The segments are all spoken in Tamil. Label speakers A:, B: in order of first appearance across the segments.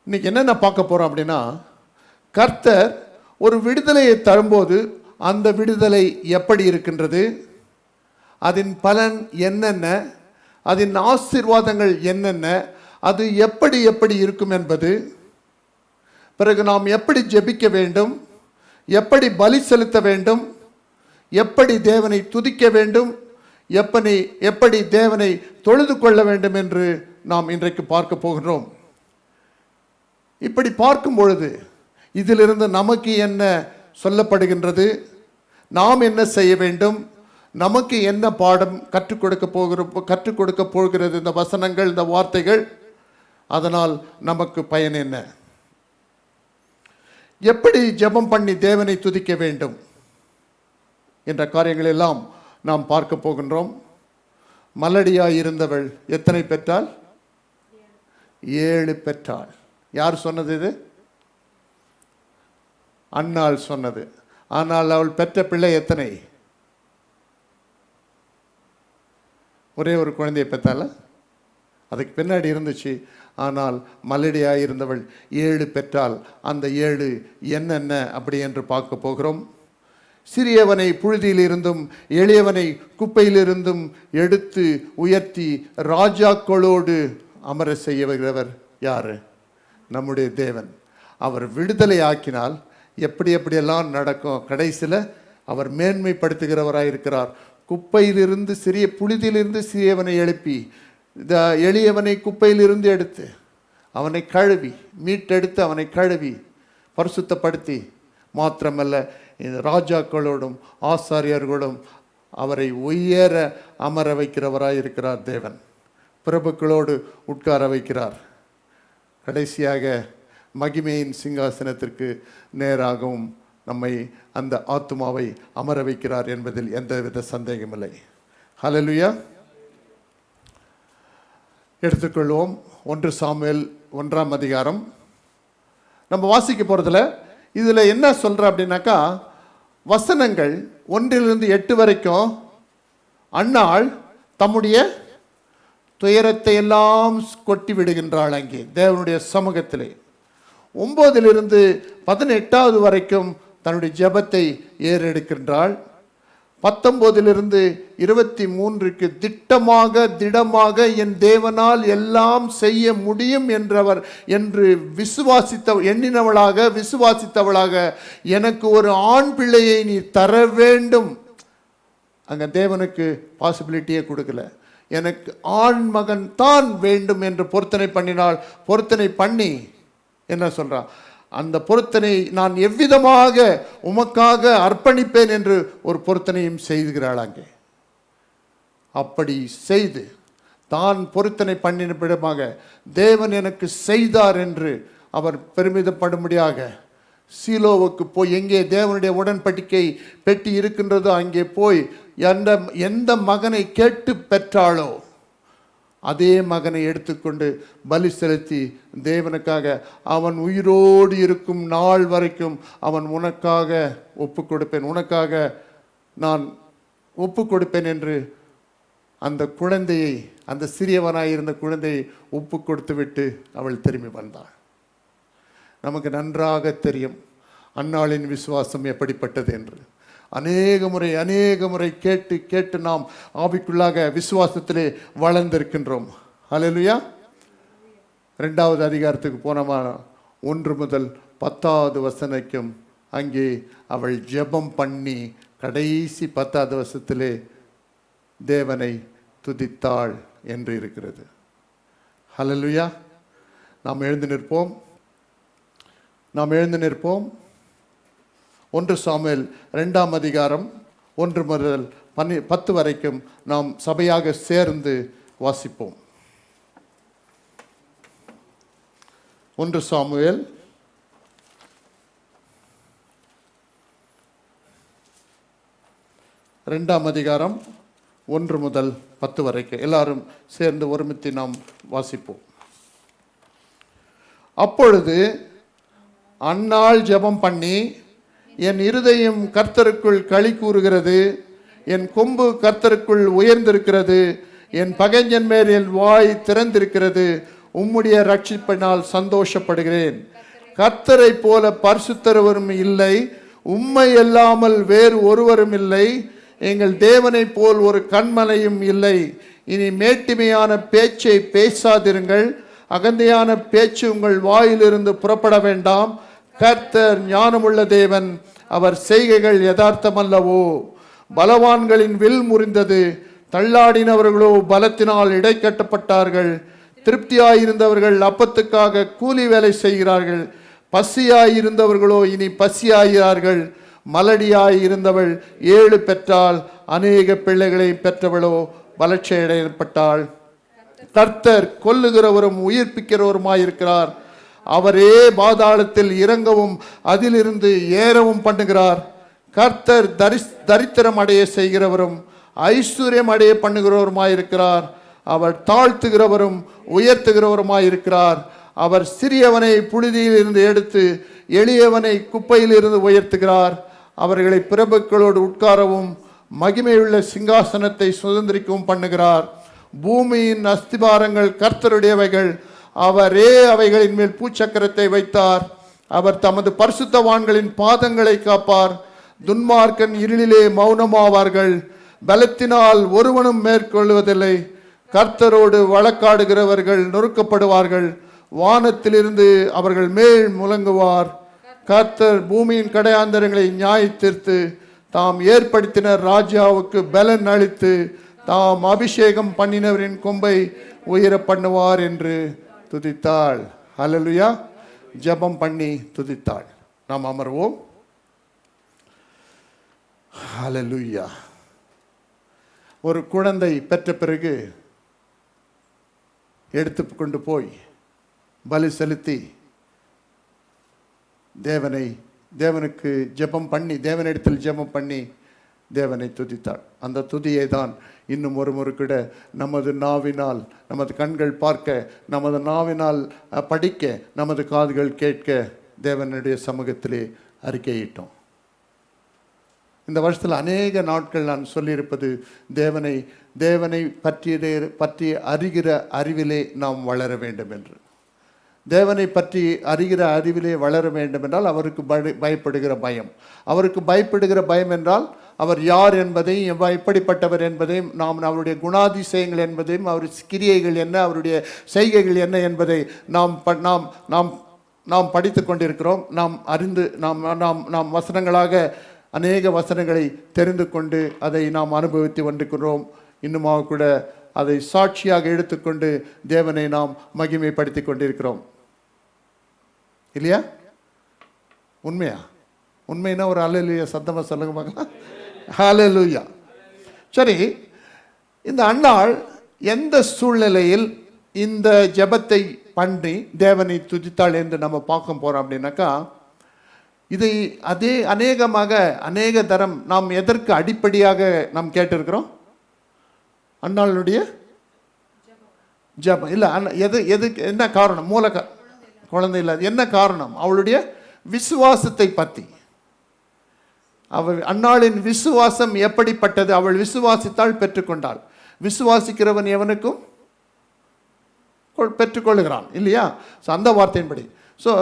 A: இன்னைக்கு என்னென்ன பார்க்க போகிறோம் அப்படின்னா, கர்த்தர் ஒரு விடுதலையை தரும்போது அந்த விடுதலை எப்படி இருக்கின்றது, அதன் பலன் என்னென்ன, அதன் ஆசீர்வாதங்கள் என்னென்ன, அது எப்படி எப்படி இருக்கும் என்பது, பிறகு நாம் எப்படி ஜெபிக்க வேண்டும், எப்படி பலி செலுத்த வேண்டும், எப்படி தேவனை துதிக்க வேண்டும், எப்படி தேவனை தொழுது கொள்ள வேண்டும் என்று நாம் இன்றைக்கு பார்க்க போகிறோம். இப்படி பார்க்கும் பொழுது இதிலிருந்து நமக்கு என்ன சொல்லப்படுகின்றது, நாம் என்ன செய்ய வேண்டும், நமக்கு என்ன பாடம் கற்றுக் கொடுக்க போகிறது இந்த வசனங்கள், இந்த வார்த்தைகள், அதனால் நமக்கு பயன் என்ன, எப்படி ஜெபம் பண்ணி தேவனை துதிக்க வேண்டும் என்ற காரியங்கள் எல்லாம் நாம் பார்க்க போகின்றோம். மலடியாய் இருந்தவள் எத்தனை பெற்றாள்? 7 பெற்றாள். யார் சொன்னது இது? அன்னாள் சொன்னது. ஆனால் அவள் பெற்ற பிள்ளை எத்தனை? ஒரே ஒரு குழந்தையை பெற்றால, அதுக்கு பின்னாடி இருந்துச்சு. ஆனால் மலடியாய் இருந்தவள் 7 பெற்றாள். அந்த 7 என்னென்ன அப்படி என்று பார்க்க போகிறோம். சிறியவனை புழுதியிலிருந்தும் எளியவனை குப்பையிலிருந்தும் எடுத்து உயர்த்தி ராஜாக்களோடு அமர செய்கிறவர் யாரு? நம்முடைய தேவன். அவர் விடுதலை ஆக்கினால் எப்படியெல்லாம் நடக்கும். கடைசியில் அவர் மேன்மைப்படுத்துகிறவராக இருக்கிறார். குப்பையிலிருந்து புழுதியிலிருந்து சிறியவனை எழுப்பி எளியவனை குப்பையிலிருந்து எடுத்து அவனை கழுவி மீட்டெடுத்து அவனை கழுவி பரிசுத்தப்படுத்தி மாத்திரமல்ல இந்த ராஜாக்களோடும் ஆசாரியர்களோடும் அவரை உயர அமர வைக்கிறவராய் இருக்கிறார் தேவன். பிரபுக்களோடு உட்கார வைக்கிறார். கடைசியாக மகிமையின் சிங்காசனத்திற்கு நேராகவும் நம்மை அந்த ஆத்துமாவை அமர வைக்கிறார் என்பதில் எந்தவித சந்தேகமில்லை. ஹல்லேலூயா. எடுத்துக்கொள்வோம். 1 சாமுவேல் 1ஆம் அதிகாரம் நம்ம வாசிக்க போகிறதுல இதில் என்ன சொல்கிற அப்படின்னாக்கா, வசனங்கள் 1லிருந்து 8 வரைக்கும் அன்னாள் தம்முடைய துயரத்தை எல்லாம் கொட்டி விடுகின்றாள் அங்கே தேவனுடைய சமூகத்திலே. 9லிருந்து 18 வரைக்கும் தன்னுடைய ஜெபத்தை ஏறெடுக்கின்றாள். 19லிருந்து 23க்கு திடமாக என் தேவனால் எல்லாம் செய்ய முடியும் என்று விசுவாசித்தவளாக எனக்கு ஒரு ஆண் பிள்ளையை நீ தர வேண்டும். அங்க தேவனுக்கு பாசிபிலிட்டியே கொடுக்கல. எனக்கு ஆண் மகன் தான் வேண்டும் என்று பொருத்தனை பண்ணினாள். பொருத்தனை பண்ணி என்ன சொல்றான், அந்த பொருத்தனை நான் எவ்விதமாக உமக்காக அர்ப்பணிப்பேன் என்று ஒரு பொருத்தனையும் செய்கிறாள். அங்கே அப்படி செய்து தான் பொருத்தனை பண்ணினபிடமாக தேவன் எனக்கு செய்தார் என்று அவர் பெருமிதப்படும்படியாக சீலோவுக்கு போய், எங்கே தேவனுடைய உடன்படிக்கை பெட்டி இருக்கின்றதோ அங்கே போய் எந்த மகனை கேட்டு பெற்றாளோ அதே மகனை எடுத்துக்கொண்டு பலி செலுத்தி தேவனுக்காக அவன் உயிரோடு இருக்கும் நாள் வரைக்கும் அவன் உனக்காக ஒப்பு கொடுப்பேன், உனக்காக நான் ஒப்பு கொடுப்பேன் என்று அந்த குழந்தையை, அந்த சிறியவனாயிருந்த குழந்தையை ஒப்பு கொடுத்து விட்டு அவள் திரும்பி வந்தாள். நமக்கு நன்றாக தெரியும் அன்னாளின் விசுவாசம் எப்படிப்பட்டது என்று. அநேக முறை கேட்டு நாம் ஆவிக்குள்ளாக விசுவாசத்திலே வளர்ந்திருக்கின்றோம். ஹல்லேலூயா. 2வது அதிகாரத்துக்கு போனோமா, 1 முதல் 10வது வசனைக்கும் அங்கே அவள் ஜெபம் பண்ணி கடைசி 10வது வசனத்திலே தேவனை துதித்தாள் என்று இருக்கிறது. ஹல்லேலூயா. நாம் எழுந்து நிற்போம். 1 சாமுவேல் 2ஆம் அதிகாரம் 1 முதல் 10 வரைக்கும் நாம் சபையாக சேர்ந்து வாசிப்போம். 1 சாமுவேல் 2ஆம் அதிகாரம் 1 முதல் 10 வரைக்கும் எல்லாரும் சேர்ந்து ஒருமித்து நாம் வாசிப்போம். அப்பொழுது அன்னாள் ஜெபம் பண்ணி, என் இருதயம் கர்த்தருக்குள் களி கூறுகிறது, என் கொம்பு கர்த்தருக்குள் உயர்ந்திருக்கிறது, என் பகைஞன் மேல் என் வாய் திறந்திருக்கிறது. உம்முடைய ரட்சிப்பினால் சந்தோஷப்படுகிறேன். கர்த்தரை போல பரிசுத்தரும் இல்லை, உம்மை அல்லாமல் வேறு ஒருவரும் இல்லை, எங்கள் தேவனை போல் ஒரு கண்மலையும் இல்லை. இனி மேட்டிமையான பேச்சை பேசாதிருங்கள், அகந்தையான பேச்சு உங்கள் வாயிலிருந்து புறப்பட வேண்டாம். கர்த்தர் ஞானமுள்ள தேவன், அவர் செய்கைகள் யதார்த்தமல்லவோ. பலவான்களின் வில் முறிந்தது, தள்ளாடினவர்களோ பலத்தினால் இடைக்கட்டப்பட்டார்கள். திருப்தியாயிருந்தவர்கள் அப்பத்துக்காக கூலி வேலை செய்கிறார்கள், பசியாயிருந்தவர்களோ இனி பசியாகிறார்கள். மலடியாயிருந்தவள் 7 பெற்றாள், அநேக பிள்ளைகளை பெற்றவளோ வளர்ச்சியடையப்பட்டாள். கர்த்தர் கொல்லுகிறவரும் உயிர்ப்பிக்கிறவருமாயிருக்கிறார். அவரே பாதாளத்தில் இறங்கவும் அதிலிருந்து ஏறவும் பண்ணுகிறார். கர்த்தர் தரித்திரம் அடைய செய்கிறவரும் ஐஸ்வர்யம் அடைய பண்ணுகிறவருமாயிருக்கிறார். அவர் தாழ்த்துகிறவரும் உயர்த்துகிறவருமாயிருக்கிறார். அவர் சிறியவனை புழுதியில் இருந்து எடுத்து எளியவனை குப்பையில் இருந்து உயர்த்துகிறார். அவர்களை பிரபுக்களோடு உட்காரவும் மகிமையுள்ள சிங்காசனத்தை சுதந்திரிக்கவும் பண்ணுகிறார். பூமியின் அஸ்திபாரங்கள் கர்த்தருடையவைகள், அவரே அவைகளின் மேல் பூச்சக்கரத்தை வைத்தார். அவர் தமது பரிசுத்தவான்களின் பாதங்களை காப்பார். துன்மார்க்கன் இருளிலே மௌனமாவார்கள், பலத்தினால் ஒருவனும் மேற்கொள்வதில்லை. கர்த்தரோடு வழக்காடுகிறவர்கள் நொறுக்கப்படுவார்கள், வானத்திலிருந்து அவர்கள் மேல் முழங்குவார். கர்த்தர் பூமியின் கடையாந்தரங்களை நியாயத்தீர்த்து தாம் ஏற்படுத்தின ராஜாவுக்கு பலன் அளித்து தாம் அபிஷேகம் பண்ணினவரின் கொம்பை உயர பண்ணுவார் என்று துதித்தாள். ஹல்லேலூயா. ஜெபம் பண்ணி துதித்தாள். நாம் அமர்வோம். ஹல்லேலூயா. ஒரு குழந்தை பெற்ற பிறகு எடுத்து கொண்டு போய் பலி செலுத்தி தேவனுக்கு ஜெபம் பண்ணி, தேவனிடத்தில் ஜெபம் பண்ணி தேவனை துதித்தாள். அந்த துதியை தான் இன்னும் ஒரு முறை நமது நாவினால், நமது கண்கள் பார்க்க, நமது நாவினால் படிக்க, நமது காதுகள் கேட்க தேவனுடைய சமூகத்திலே அறிக்கையிட்டோம். இந்த வருஷத்தில் அநேக நாட்கள் நான் சொல்லியிருப்பது தேவனை பற்றி அறிகிற அறிவிலே நாம் வளர வேண்டும் என்று. தேவனை பற்றி அறிகிற அறிவிலே வளர வேண்டும் என்றால் அவருக்கு பயப்படுகிற பயம். அவருக்கு பயப்படுகிற பயம் என்றால் அவர் யார் என்பதையும், எப்படிப்பட்டவர் என்பதையும், நாம் அவருடைய குணாதிசயங்கள் என்பதையும், அவருடைய கிரியைகள் என்ன, அவருடைய செய்கைகள் என்ன என்பதை நாம் படித்து கொண்டிருக்கிறோம். நாம் அறிந்து நாம் வசனங்களாக அநேக வசனங்களை தெரிந்து கொண்டு அதை நாம் அனுபவித்து கொண்டிருக்கிறோம். இன்னுமாக கூட அதை சாட்சியாக எடுத்துக்கொண்டு தேவனை நாம் மகிமைப்படுத்தி கொண்டிருக்கிறோம். இல்லையா? உண்மையா? உண்மைன்னா ஒரு ஹல்லேலூயா சத்தமா சொல்லுங்க பார்க்கலாம். ஹல்லேலூயா. சரி, இந்த அன்னாள் எந்த சூழ்நிலையில் இந்த ஜெபத்தை பண்ணி தேவனை துதித்தாள் என்று நம்ம பார்க்க போறோம் அப்படின்னாக்கா, இதை அநேக தரம் நாம் எதற்கு அடிப்படையாக நாம் கேட்டிருக்கிறோம்? அன்னாளுடைய ஜெபம் இல்லை. எதுக்கு என்ன காரணம்? குழந்தை இல்லாத என்ன காரணம்? அவளுடைய விசுவாசத்தை பற்றி. அன்னாளின் விசுவாசம் எப்படிப்பட்டது? அவள் விசுவாசித்தால் பெற்றுக்கொண்டாள். விசுவாசிக்கிறவன் எவனுக்கும் பெற்றுக்கொள்ளுகிறான், இல்லையா? ஸோ அந்த வார்த்தையின்படி. ஸோ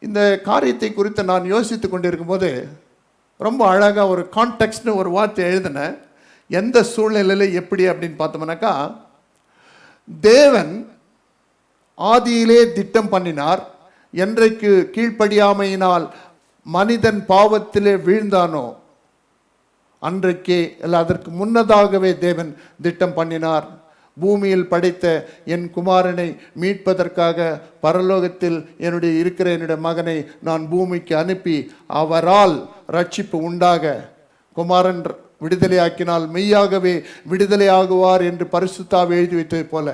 A: இந்த காரியத்தை குறித்து நான் யோசித்து கொண்டிருக்கும் போது ரொம்ப அழகாக ஒரு கான்டெக்ஸ்ட்னு ஒரு வார்த்தை எழுதினேன். எந்த சூழ்நிலையில் எப்படி அப்படின்னு பார்த்தோம்னாக்கா, தேவன் ஆதியிலே திட்டம் பண்ணினார். என்றைக்கு கீழ்ப்படியாமையினால் மனிதன் பாவத்திலே வீழ்ந்தானோ அன்றைக்கே இல்லை, அதற்கு முன்னதாகவே தேவன் திட்டம் பண்ணினார். பூமியில் படைத்த என் குமாரனை மீட்பதற்காக பரலோகத்தில் என்னுடைய மகனை நான் பூமிக்கு அனுப்பி அவரால் ரட்சிப்பு உண்டாக, குமாரன் விடுதலையாக்கினால் மெய்யாகவே விடுதலையாகுவார் என்று பரிசுத்தாவே எழுதி வைத்தது போல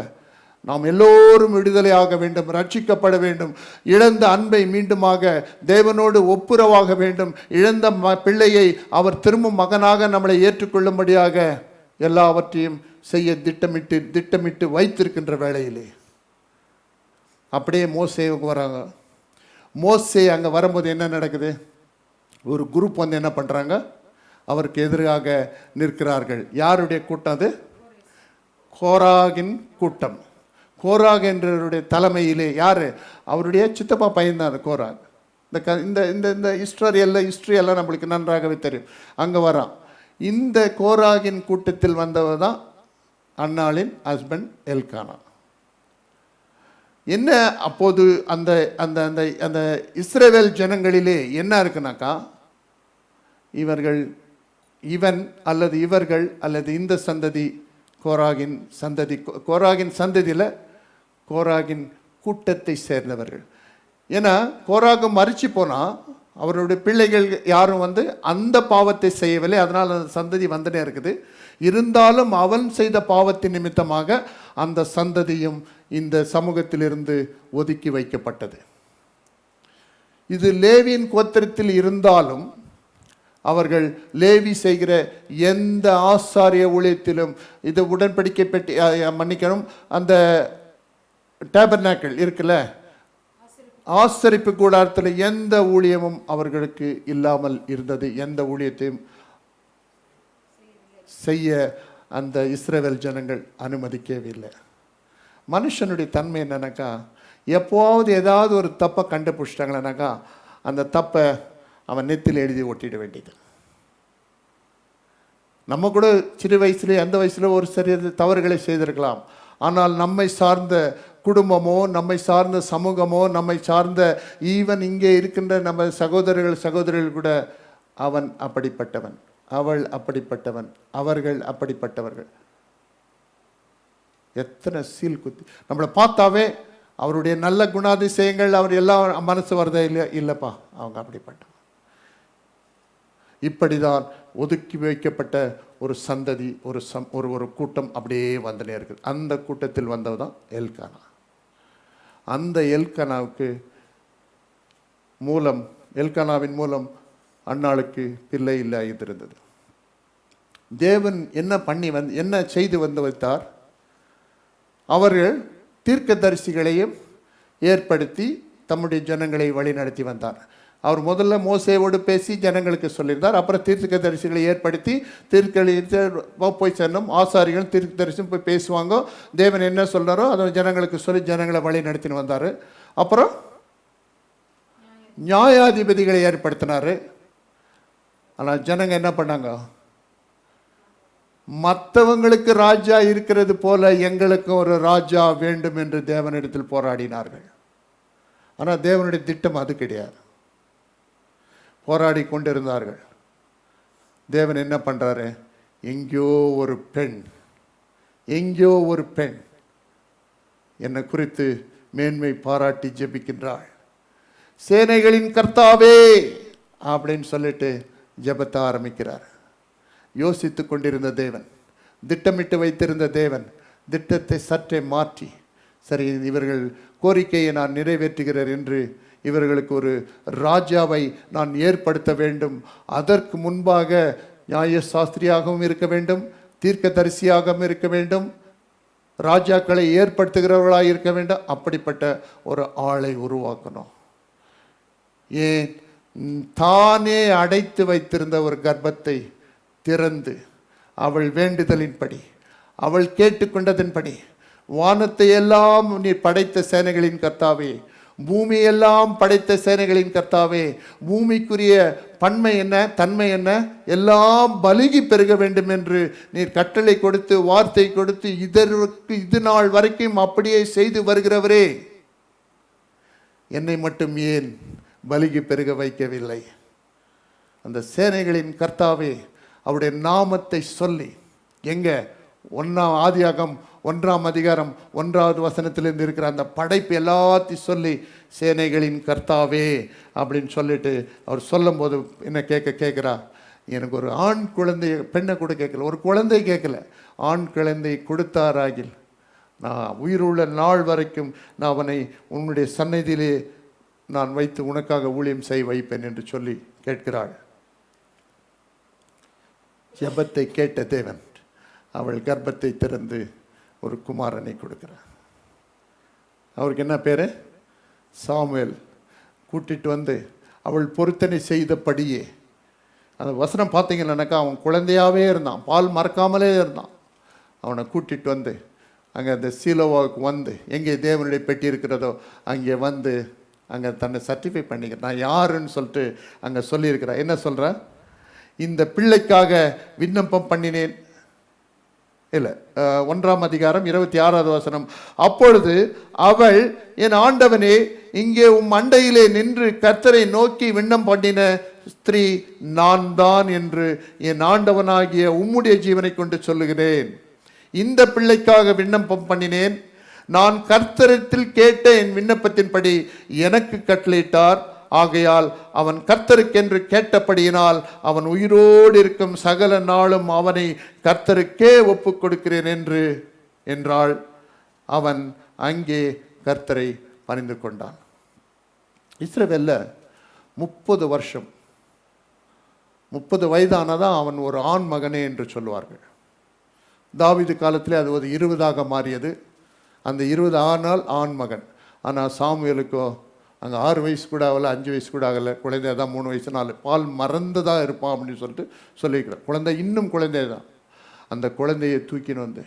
A: நாம் எல்லோரும் விடுதலையாக வேண்டும், ரட்சிக்கப்பட வேண்டும். இழந்த அன்பை மீண்டுமாக தேவனோடு ஒப்புரவாக வேண்டும். இழந்த பிள்ளையை அவர் திரும்பும் மகனாக நம்மளை ஏற்றுக்கொள்ளும்படியாக எல்லாவற்றையும் செய்ய திட்டமிட்டு வைத்திருக்கின்ற வேளையிலே அப்படியே மோசேவுக்கு வராங்க. மோசே அங்கே வரும்போது என்ன நடக்குது? ஒரு குரூப் வந்து என்ன பண்ணுறாங்க? அவருக்கு எதிராக நிற்கிறார்கள். யாருடைய கூட்டம் அது? கோராகின் கூட்டம். கோராக் என்றவருடைய தலைமையிலே யார்? அவருடைய சித்தப்பா பையன் தான் கோராக். இந்த இந்த இந்த ஹிஸ்ட்ரி எல்லாம் நம்மளுக்கு நன்றாகவே தெரியும். அங்கே வரான். இந்த கோராகின் கூட்டத்தில் வந்தவர் தான் அன்னாளின் ஹஸ்பண்ட் எல்கானா. என்ன அப்போது அந்த அந்த அந்த அந்த இஸ்ரவேல் ஜனங்களிலே என்ன இருக்குனாக்கா, இவன் அல்லது இவர்கள் அல்லது இந்த சந்ததி கோராகின் சந்ததி, கோராகின் சந்ததியில் கோராகின் கூட்டத்தை சேர்ந்தவர்கள். ஏன்னா கோராகு மறிச்சு போனால் அவருடைய பிள்ளைகள் யாரும் அந்த பாவத்தை செய்யவில்லை. அதனால் அந்த சந்ததி வந்துட்டே இருக்குது. இருந்தாலும் அவன் செய்த பாவத்தின் நிமித்தமாக அந்த சந்ததியும் இந்த சமூகத்திலிருந்து ஒதுக்கி வைக்கப்பட்டது. இது லேவியின் கோத்திரத்தில் இருந்தாலும் அவர்கள் லேவி செய்கிற எந்த ஆசாரிய ஊழியத்திலும், இது உடன்படிக்கை பெட்டி மன்னிக்கணும், அந்த டேபர்நாக்கிள் இருக்குல்ல, ஆசரிப்பு கூடாரத்தில் எந்த ஊழியமும் அவர்களுக்கு இல்லாமல் இருந்தது. எந்த ஊழியத்தையும் செய்ய அந்த இஸ்ரவேல் ஜனங்கள் அனுமதிக்கவே இல்லை. மனுஷனுடைய தன்மை என்னன்னாக்கா, எப்போவாவது ஏதாவது ஒரு தப்பை கண்டுபிடிச்சிட்டாங்களேனாக்கா அந்த தப்பை அவன் நெத்தியில் எழுதி ஒட்டிட வேண்டியது. நம்ம கூட சிறு வயசுலேயே அந்த வயசில் ஒரு சிறிய தவறுகளை செய்திருக்கலாம். ஆனால் நம்மை சார்ந்த குடும்பமோ, நம்மை சார்ந்த சமூகமோ, நம்மை சார்ந்த ஈவன் இங்கே இருக்கின்ற நம்ம சகோதரர்கள் கூட அவன் அப்படிப்பட்டவன், அவள் அப்படிப்பட்டவன், அவர்கள் அப்படிப்பட்டவர்கள். எத்தனை சீல் குத்தி நம்மளை பார்த்தாவே அவருடைய நல்ல குணாதிசயங்கள் அவர் எல்லாம் மனசு வருதா இல்லைப்பா, அவங்க அப்படிப்பட்டவன். இப்படிதான் ஒதுக்கி வைக்கப்பட்ட ஒரு சந்ததி, ஒரு கூட்டம் அப்படியே வந்துனே இருக்குது. அந்த கூட்டத்தில் வந்தவர் தான் எல்கானா. அந்த எல்கானாவின் மூலம் அன்னாளுக்கு பிள்ளை இல்லாதிருந்தது. தேவன் என்ன செய்து வைத்தார்? அவர்கள் தீர்க்கதரிசிகளையும் ஏற்படுத்தி தம்முடைய ஜனங்களை வழி நடத்தி வந்தார். அவர் முதல்ல மோசேவோடு பேசி ஜனங்களுக்கு சொல்லியிருந்தார். அப்புறம் தீர்க்கதரிசிகளை ஏற்படுத்தி போய் சேரணும். ஆசாரிகள் தீர்க்கதரிசியும் போய் பேசுவாங்க. தேவன் என்ன சொல்கிறாரோ அதை ஜனங்களுக்கு சொல்லி ஜனங்களை வழி நடத்தின்னு வந்தார். அப்புறம் நியாயாதிபதிகளை ஏற்படுத்தினார். ஆனால் ஜனங்க என்ன பண்ணாங்க? மற்றவங்களுக்கு ராஜா இருக்கிறது போல எங்களுக்கும் ஒரு ராஜா வேண்டும் என்று தேவனிடத்தில் போராடினார்கள். ஆனால் தேவனுடைய திட்டம் அது கிடையாது. போராடி கொண்டிருந்தார்கள். தேவன் என்ன பண்ணுறாரு? எங்கேயோ ஒரு பெண் என்னை குறித்து மேன்மை பாராட்டி ஜெபிக்கின்றாள். சேனைகளின் கர்த்தாவே அப்படின்னு சொல்லிட்டு ஜெபத்தை ஆரம்பிக்கிறார். யோசித்து கொண்டிருந்த தேவன், திட்டமிட்டு வைத்திருந்த தேவன் திட்டத்தை சற்றே மாற்றி, சரி இவர்கள் கோரிக்கையை நான் நிறைவேற்றுகிறேன் என்று இவர்களுக்கு ஒரு ராஜாவை நான் ஏற்படுத்த வேண்டும். அதற்கு முன்பாக நியாய சாஸ்திரியாகவும் இருக்க வேண்டும், தீர்க்கதரிசியாகவும் இருக்க வேண்டும், ராஜாக்களை ஏற்படுத்துகிறவர்களாக இருக்க வேண்டும். அப்படிப்பட்ட ஒரு ஆளை உருவாக்கணும். ஏன்? தானே அடைத்து வைத்திருந்த ஒரு கர்ப்பத்தை திறந்து அவள் வேண்டுதலின்படி, அவள் கேட்டுக்கொண்டதின்படி, வானத்தை எல்லாம் நீ படைத்த சேனைகளின் கர்த்தாவே, பூமியெல்லாம் படைத்த சேனைகளின் கர்த்தாவே, பூமிக்குரிய பன்மை என்ன, தன்மை என்ன, எல்லாம் பலுகி பெருக வேண்டும் என்று நீர் கட்டளை கொடுத்து வார்த்தை கொடுத்து இது நாள் வரைக்கும் அப்படியே செய்து வருகிறவரே, என்னை மட்டும் ஏன் பலுகி பெருக வைக்கவில்லை? அந்த சேனைகளின் கர்த்தாவே அவருடைய நாமத்தை சொல்லி, எங்க ஆதியாகம் 1ஆம் அதிகாரம் 1வது வசனத்திலிருந்து இருக்கிற அந்த படைப்பு எல்லாத்தையும் சொல்லி சேனைகளின் கர்த்தாவே அப்படின்னு சொல்லிட்டு அவர் சொல்லும் போது என்ன கேட்குறா? எனக்கு ஒரு ஆண் குழந்தை, பெண்ணை கூட கேட்கல, ஒரு குழந்தை கேட்கல, ஆண் குழந்தை கொடுத்தாராகில் நான் உயிருள்ள நாள் வரைக்கும் நான் அவனை உன்னுடைய சந்நிதியிலே நான் வைத்து உனக்காக ஊழியம் செய்ய வைப்பேன் என்று சொல்லி கேட்கிறாள். ஜெபத்தை கேட்ட தேவன் அவள் கர்ப்பத்தை திறந்து ஒரு குமாரனை கொடுக்கிறார். அவருக்கு என்ன பேர்? சாமுவேல். கூட்டிட்டு வந்து அவள் பொருத்தனை செய்தபடியே, அந்த வசனம் பார்த்தீங்கன்னாக்கா அவன் குழந்தையாகவே இருந்தான், பால் மறக்காமலே இருந்தான். அவனை கூட்டிட்டு வந்து அங்கே அந்த சீலோவாவுக்கு வந்து எங்கே தேவனுடைய பெட்டி இருக்கிறதோ அங்கே வந்து அங்கே தன்னை சர்டிஃபை பண்ணிக்கிறேன், நான் யாருன்னு சொல்லிட்டு அங்கே சொல்லியிருக்கிறேன். என்ன சொல்கிற? இந்த பிள்ளைக்காக விண்ணப்பம் பண்ணினேன். இல்லை, 1ஆம் அதிகாரம் 26வது வசனம். அப்பொழுது அவள், என் ஆண்டவனே, இங்கே உம் அண்டையிலே நின்று கர்த்தரை நோக்கி விண்ணப்பம் பண்ணின ஸ்திரீ நான் தான் என்று என் ஆண்டவனாகிய உம்முடைய ஜீவனை கொண்டு சொல்லுகிறேன். இந்த பிள்ளைக்காக விண்ணப்பம் பண்ணினேன். நான் கர்த்தரிடத்தில் கேட்ட என் விண்ணப்பத்தின்படி எனக்கு கட்டளையிட்டார். ஆகையால் அவன் கர்த்தருக்கென்று கேட்டபடியினால் அவன் உயிரோடு இருக்கும் சகல நாளும் அவனை கர்த்தருக்கே ஒப்புக் கொடுக்கிறேன் என்றாள். அவன் அங்கே கர்த்தரை பணிந்து கொண்டான். இஸ்ரவேல்ல 30 வருஷம், 30 வயதானதான் அவன் ஒரு ஆண் மகனே என்று சொல்லுவார்கள். தாவீது காலத்திலே அது ஒரு 20ஆக மாறியது. அந்த 20 ஆனால் ஆண் மகன். ஆனால் சாமுவேலுக்கோ அங்கே 6 வயசு கூட ஆகலை, 5 வயசு கூட ஆகலை, குழந்தை தான் 3 வயசு 4, பால் மறந்துதான் இருப்பான் அப்படின்னு சொல்லிட்டு சொல்லியிருக்கிறார். குழந்தை இன்னும் குழந்தை தான். அந்த குழந்தையை தூக்கின்னு வந்து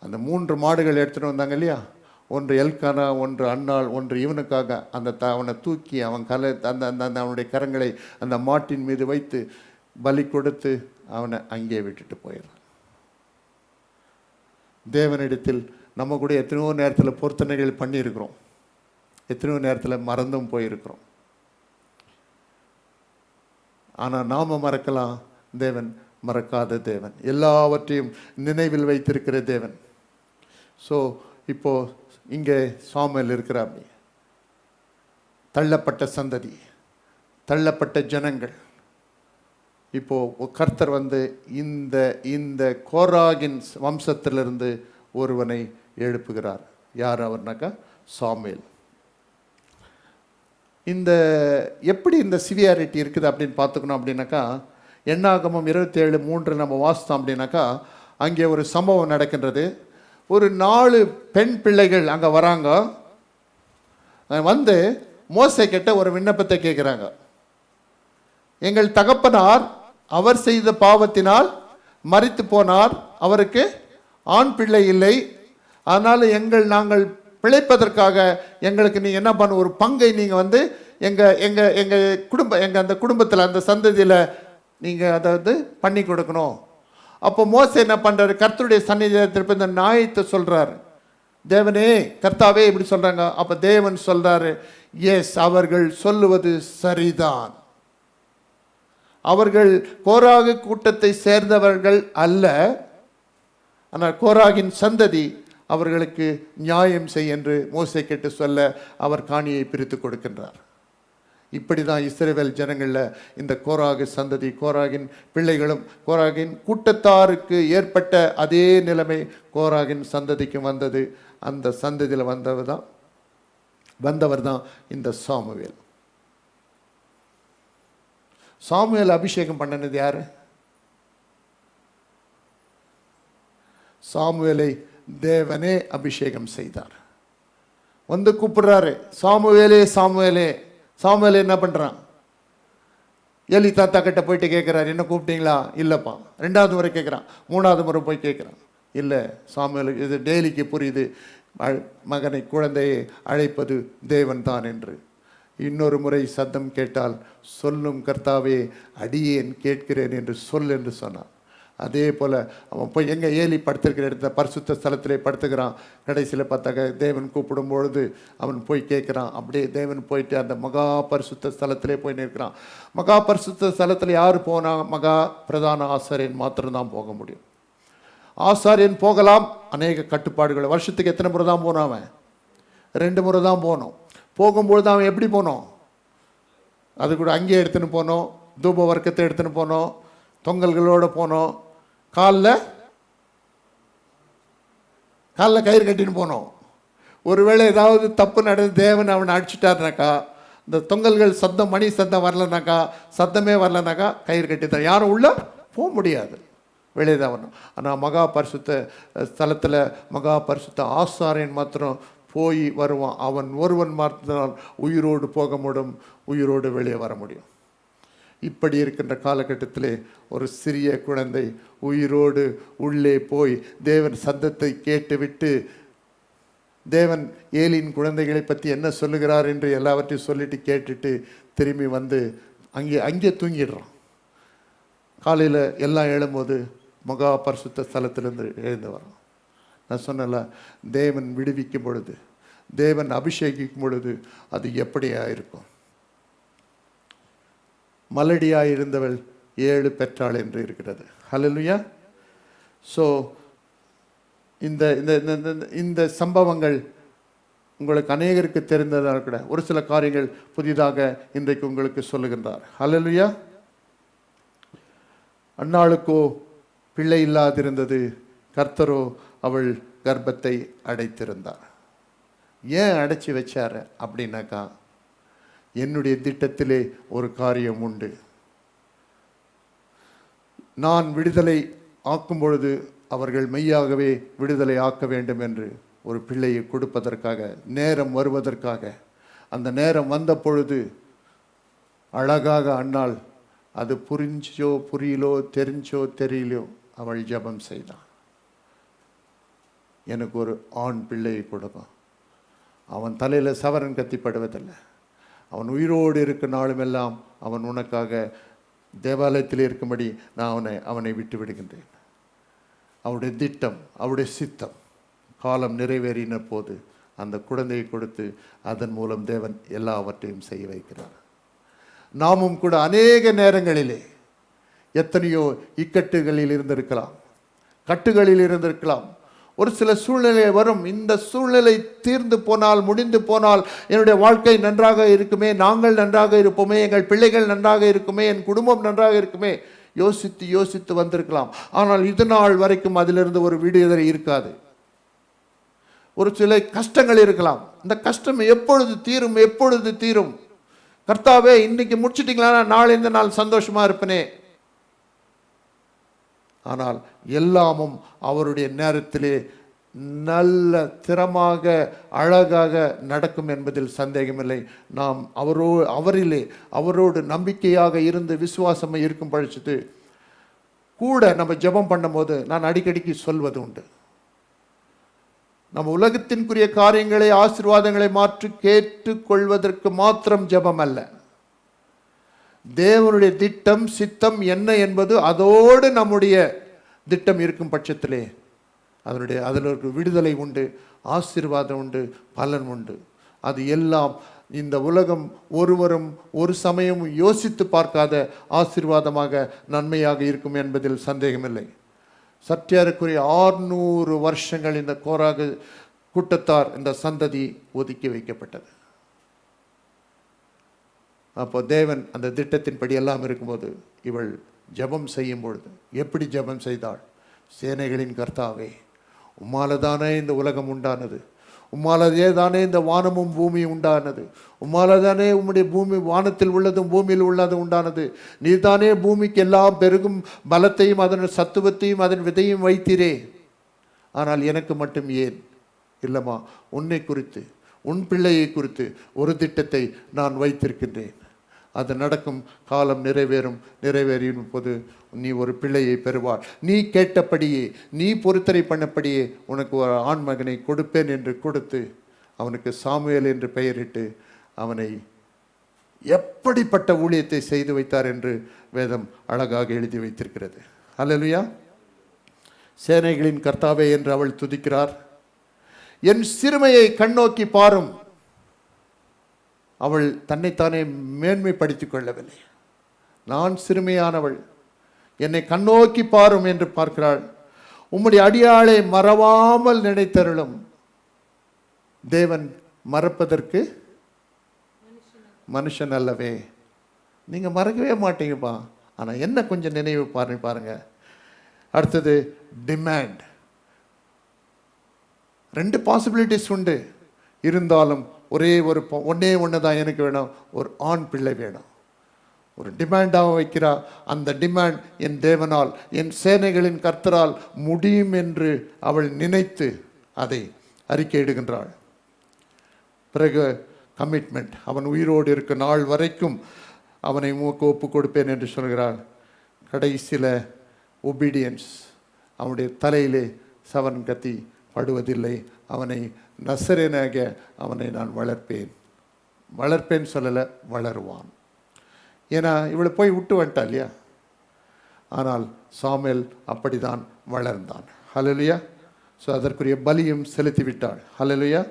A: அந்த 3 மாடுகள் எடுத்துகிட்டு வந்தாங்க இல்லையா, ஒன்று எல்கானா, ஒன்று அன்னாள், ஒன்று இவனுக்காக. அவனை தூக்கி அவன் அந்த அவனுடைய கரங்களை அந்த மாட்டின் மீது வைத்து பலி கொடுத்து அவனை அங்கே விட்டுட்டு போயிடுறான். தேவனிடத்தில் நம்ம கூட எத்தனையோ நேரத்தில் பொருத்தனைகள் பண்ணியிருக்கிறோம், எத்தனையோ நேரத்தில் மறந்தும் போயிருக்கிறோம். ஆனால் நாம் மறக்கலாம், தேவன் மறக்காத தேவன், எல்லாவற்றையும் நினைவில் வைத்திருக்கிற தேவன். ஸோ இப்போ இங்கே சாமுவேல் இருக்கிறார். தள்ளப்பட்ட சந்ததி, தள்ளப்பட்ட ஜனங்கள். இப்போ கர்த்தர் வந்து இந்த கோராகின் வம்சத்திலிருந்து ஒருவனை எழுப்புகிறார். யார் அவர்னாக்கா சாமுவேல். இந்த எப்படி இந்த சிவியாரிட்டி இருக்குது அப்படின்னு பார்த்துக்கணும் அப்படின்னாக்கா, எண்ணாகமம் 27:3 நம்ம வாசித்தோம் அப்படின்னாக்கா, அங்கே ஒரு சம்பவம் நடக்கின்றது. ஒரு 4 பெண் பிள்ளைகள் அங்கே வராங்க. வந்து மோசே கிட்ட ஒரு விண்ணப்பத்தை கேட்குறாங்க. எங்கள் தகப்பனார் அவர் செய்த பாவத்தினால் மரித்து போனார், அவருக்கு ஆண் பிள்ளை இல்லை. அதனால் நாங்கள் பிழைப்பதற்காக எங்களுக்கு நீங்கள் என்ன பண்ண, ஒரு பங்கை நீங்கள் வந்து எங்கள் அந்த குடும்பத்தில் அந்த சந்ததியில் நீங்கள் அதாவது பண்ணி கொடுக்கணும். அப்போ மோசே என்ன பண்ணுறாரு, கர்த்தருடைய சந்நிதியில் இந்த நியாயத்தை சொல்கிறார். தேவனே, கர்த்தாவே இப்படி சொல்கிறாங்க. அப்போ தேவன் சொல்கிறாரு, எஸ், அவர்கள் சொல்லுவது சரிதான். அவர்கள் கோராகு கூட்டத்தை சேர்ந்தவர்கள் அல்ல, ஆனால் கோராகின் சந்ததி அவர்களுக்கு நியாயம் செய் என்று மோசே கேட்டு சொல்ல அவர் காணியை பிரித்து கொடுக்கின்றார். இப்படி தான் இஸ்ரவேல் ஜனங்களில் இந்த கோராகு சந்ததி, கோராகின் பிள்ளைகளும் கோராகின் கூட்டத்தாருக்கு ஏற்பட்ட அதே நிலைமை கோராகின் சந்ததிக்கு வந்தது. அந்த சந்ததியில் வந்தவர் தான் இந்த சாமுவேல். சாமுவேல் அபிஷேகம் பண்ணினது யாரு? சாமுவேலை தேவனே அபிஷேகம் செய்தார். வந்து கூப்பிடுறாரு, சாமுவேலே சாமுவேலே. சாமுவேல் என்ன பண்றான்? ஏலி தாத்தா கிட்ட போயிட்டு கேட்கிறாரு, என்ன கூப்பிட்டீங்களா? இல்லப்பா. 2வது முறை கேட்குறான், 3வது முறை போய் கேட்குறான், இல்லை. சாமுவேலுக்கு இது டெய்லிக்கு புரியுது, மகனை குழந்தையை அழைப்பது தேவன் தான் என்று. இன்னொரு முறை சத்தம் கேட்டால், சொல்லும் கர்த்தாவே, அடியேன் கேட்கிறேன் என்று சொல் என்று சொன்னான். அதே போல் அவன் போய் எங்கே ஏலி படுத்திருக்கிற இடத்துல பரிசுத்த ஸ்தலத்திலே படுத்துக்கிறான். கடைசியில் பார்த்தாக்க தேவன் கூப்பிடும் பொழுது அவன் போய் கேட்குறான். அப்படியே தேவன் போயிட்டு அந்த மகா பரிசுத்த ஸ்தலத்திலே போய் நிற்கிறான். மகா பரிசுத்த ஸ்தலத்தில் யார் போனால்? மகா பிரதான ஆசாரியன் மாத்திரம்தான் போக முடியும். ஆசாரியன் போகலாம், அநேக கட்டுப்பாடுகள். வருஷத்துக்கு எத்தனை முறை தான் போனான் அவன்? 2 முறை தான் போனோம். போகும்பொழுது அவன் எப்படி போனோம்? அது கூட அங்கேயே எடுத்துன்னு போனோம், தூப வர்க்கத்தை எடுத்துன்னு போனோம், தொங்கல்களோடு போனோம், காலில் கயிறு கட்டின்னு போனோம். ஒருவேளை ஏதாவது தப்பு நடந்து தேவன் அவனை அடிச்சுட்டாருனாக்கா, இந்த தொங்கல்கள் சத்தம், மணி சத்தம் வரலனாக்கா, சத்தமே வரலனாக்கா கயிறு கட்டித்தான், யாரும் உள்ளே போக முடியாது, வெளியே தான் வரணும். ஆனால் மகா பரிசுத்த ஸ்தலத்தில் மகா பரிசுத்த ஆசாரியன் மாத்திரம் போய் வருவான். அவன் ஒருவன் மாத்தினால் உயிரோடு போக முடியும், உயிரோடு வெளியே வர முடியும். இப்படி இருக்கின்ற காலகட்டத்திலே ஒரு சிறிய குழந்தை உயிரோடு உள்ளே போய் தேவன் சத்தத்தை கேட்டுவிட்டு தேவன் ஏலியின் குழந்தைகளை பற்றி என்ன சொல்லுகிறார் என்று எல்லாவற்றையும் சொல்லிட்டு கேட்டுட்டு திரும்பி வந்து அங்கே தூங்கிடுறான். காலையில் எல்லாம் எழும்போது மகா பரிசுத்த ஸ்தலத்திலிருந்து எழுந்து வரான். நான் சொன்னல, தேவன் விடுவிக்கும் பொழுது, தேவன் அபிஷேகிக்கும் பொழுது அது எப்படியா இருக்கும். மலடியாய் இருந்தவள் 7 பெற்றாள் என்று இருக்கிறது. ஹல்லேலூயா. ஸோ இந்த இந்த இந்த சம்பவங்கள் உங்களுக்கு அநேகருக்கு தெரிந்ததாக கூட ஒரு சில காரியங்கள் புதிதாக இன்றைக்கு உங்களுக்கு சொல்லுகின்றார். ஹல்லேலூயா. அன்னாளுக்கோ பிள்ளை இல்லாதிருந்தது, கர்த்தரோ அவள் கர்ப்பத்தை அடைத்திருந்தார். ஏன் அடைச்சி வச்சார் அப்படின்னாக்கா, என்னுடைய திட்டத்திலே ஒரு காரியம் உண்டு. நான் விடுதலை ஆக்கும் பொழுது அவர்கள் மெய்யாகவே விடுதலை ஆக்க வேண்டும் என்று ஒரு பிள்ளையை கொடுப்பதற்காக, நேரம் வருவதற்காக, அந்த நேரம் வந்த பொழுது அழகாக அன்னாள், அது புரிஞ்சோ புரியலோ தெரிஞ்சோ தெரியலையோ, அவள் ஜெபம் செய்தான். எனக்கு ஒரு ஆண் பிள்ளையை கொடுக்கும். அவன் தலையில் சவரன் கத்திப்படுவதில்லை. அவன் உயிரோடு இருக்க நாளுமெல்லாம் அவன் உனக்காக தேவாலயத்தில் இருக்கும்படி நான் அவனை விட்டு விடுகின்றேன். அவருடைய திட்டம், அவருடைய சித்தம் காலம் நிறைவேறின போது அந்த குழந்தையை கொடுத்து அதன் மூலம் தேவன் எல்லாவற்றையும் செய்ய வைக்கிறார். நாமும் கூட அநேக நேரங்களிலே எத்தனையோ இக்கட்டுகளில் இருந்திருக்கலாம், கட்டுகளில் இருந்திருக்கலாம். ஒரு சில சூழ்நிலை வரும். இந்த சூழ்நிலை தீர்ந்து போனால், முடிந்து போனால், என்னுடைய வாழ்க்கை நன்றாக இருக்குமே, நாங்கள் நன்றாக இருப்போமே, எங்கள் பிள்ளைகள் நன்றாக இருக்குமே, என் குடும்பம் நன்றாக இருக்குமே, யோசித்து யோசித்து வந்திருக்கலாம். ஆனால் இது நாள் வரைக்கும் அதிலிருந்து ஒரு விடுதலை இருக்காது. ஒரு சில கஷ்டங்கள் இருக்கலாம். இந்த கஷ்டம் எப்பொழுது தீரும், எப்பொழுது தீரும்? கர்த்தாவே இன்னைக்கு முடிச்சிட்டீங்களா, நாளை இந்த நாள் சந்தோஷமா இருப்பனே. ஆனால் எல்லாமும் அவருடைய நேரத்திலே நல்ல திறமாக அழகாக நடக்கும் என்பதில் சந்தேகமில்லை. நாம் அவரோடு நம்பிக்கையாக இருந்து விசுவாசமாக இருக்கும் பட்சத்து கூட நம்ம ஜெபம் பண்ணும்போது நான் அடிக்கடிக்கு சொல்வது உண்டு, நம்ம உலகத்தின்குரிய காரியங்களை, ஆசீர்வாதங்களை மாற்றி கேட்டுக்கொள்வதற்கு மாத்திரம் ஜெபம் அல்ல, தேவனுடைய திட்டம் சித்தம் என்ன என்பது அதோடு நம்முடைய திட்டம் இருக்கும் பட்சத்திலே அதில் ஒரு விடுதலை உண்டு, ஆசீர்வாதம் உண்டு, பலன் உண்டு. அது எல்லாம் இந்த உலகம் ஒருவரும் ஒரு சமயமும் யோசித்து பார்க்காத ஆசீர்வாதமாக நன்மையாக இருக்கும் என்பதில் சந்தேகமில்லை. சற்றேறக்குரிய 600 வருஷங்கள் இந்த கோராக கூட்டத்தார், இந்த சந்ததி ஒதுக்கி வைக்கப்பட்டது. அப்போ தேவன் அந்த திட்டத்தின்படி எல்லாம் இருக்கும்போது இவள் ஜெபம் செய்யும் பொழுது எப்படி ஜெபம் செய்தாள்? சேனைகளின் கர்த்தாவே, உம்மால தானே இந்த உலகம் உண்டானது, உம்மாலே தானே இந்த வானமும் பூமியும் உண்டானது, உம்மால தானே உம்முடைய பூமி, வானத்தில் உள்ளதும் பூமியில் உள்ளதும் உண்டானது, நீதானே பூமிக்கு எல்லாம் பெருகும் பலத்தையும் அதன் சத்துவத்தையும் அதன் விதையும் வைத்தீரே. ஆனால் எனக்கு மட்டும் ஏன்? இல்லைம்மா, உன்னை குறித்து, உன் பிள்ளையை குறித்து ஒரு திட்டத்தை நான் வைத்திருக்கின்றேன். அது நடக்கும், காலம் நிறைவேறும் போது நீ ஒரு பிள்ளையை பெறுவாள். நீ கேட்டபடியே, நீ பொறுத்தரை பண்ணபடியே உனக்கு ஒரு ஆண் மகனை கொடுப்பேன் என்று கொடுத்து அவனுக்கு சாமுவேல் என்று பெயரிட்டு அவனை எப்படிப்பட்ட ஊழியத்தை செய்து வைத்தார் என்று வேதம் அழகாக எழுதி வைத்திருக்கிறது. அல்லேலூயா. சேனைகளின் கர்த்தாவே என்று அவள் துதிக்கிறார். என் சிறுமையை கண்ணோக்கி பாரும். அவள் தன்னைத்தானே மேன்மைப்படுத்திக் கொள்ளவில்லை. நான் சிறுமையானவள், என்னை கண்ணோக்கி பாரும் என்று பார்க்கிறாள். உம்முடைய அடியாளை மறவாமல் நினைத்தருளும். தேவன் மறப்பதற்கு மனுஷன் அல்லவே. நீங்க மறக்கவே மாட்டீங்கப்பா, ஆனா என்ன கொஞ்சம் நினைவு பாருங்க. அடுத்தது டிமாண்ட். 2 பாசிபிலிட்டிஸ் உண்டு. இருந்தாலும் ஒன்னே ஒன்று தான் எனக்கு வேணும், ஒரு ஆண் பிள்ளை வேணும். ஒரு டிமாண்டாக வைக்கிறா. அந்த டிமாண்ட் என் தேவனால், என் சேனைகளின் கர்த்தரால் முடியும் என்று அவள் நினைத்து அதை அறிக்கையிடுகின்றாள். பிறகு கமிட்மெண்ட். அவன் உயிரோடு இருக்க நாள் வரைக்கும் அவனை உமக்கு ஒப்பு கொடுப்பேன் என்று சொல்கிறாள். கடைசியில் ஒபீடியன்ஸ், அவனுடைய தலையிலே சவரன் கத்தி படுவதில்லை. அவனை நசரேனாக அவனை நான் வளர்ப்பேன் சொல்லலை, வளருவான். ஏன்னா இவளை போய் விட்டு வந்துட்டா இல்லையா. ஆனால் சாமுவேல் அப்படிதான் வளர்ந்தான். ஹல்லேலூயா. ஸோ அதற்குரிய பலியும் செலுத்தி விட்டாள். ஹல்லேலூயா.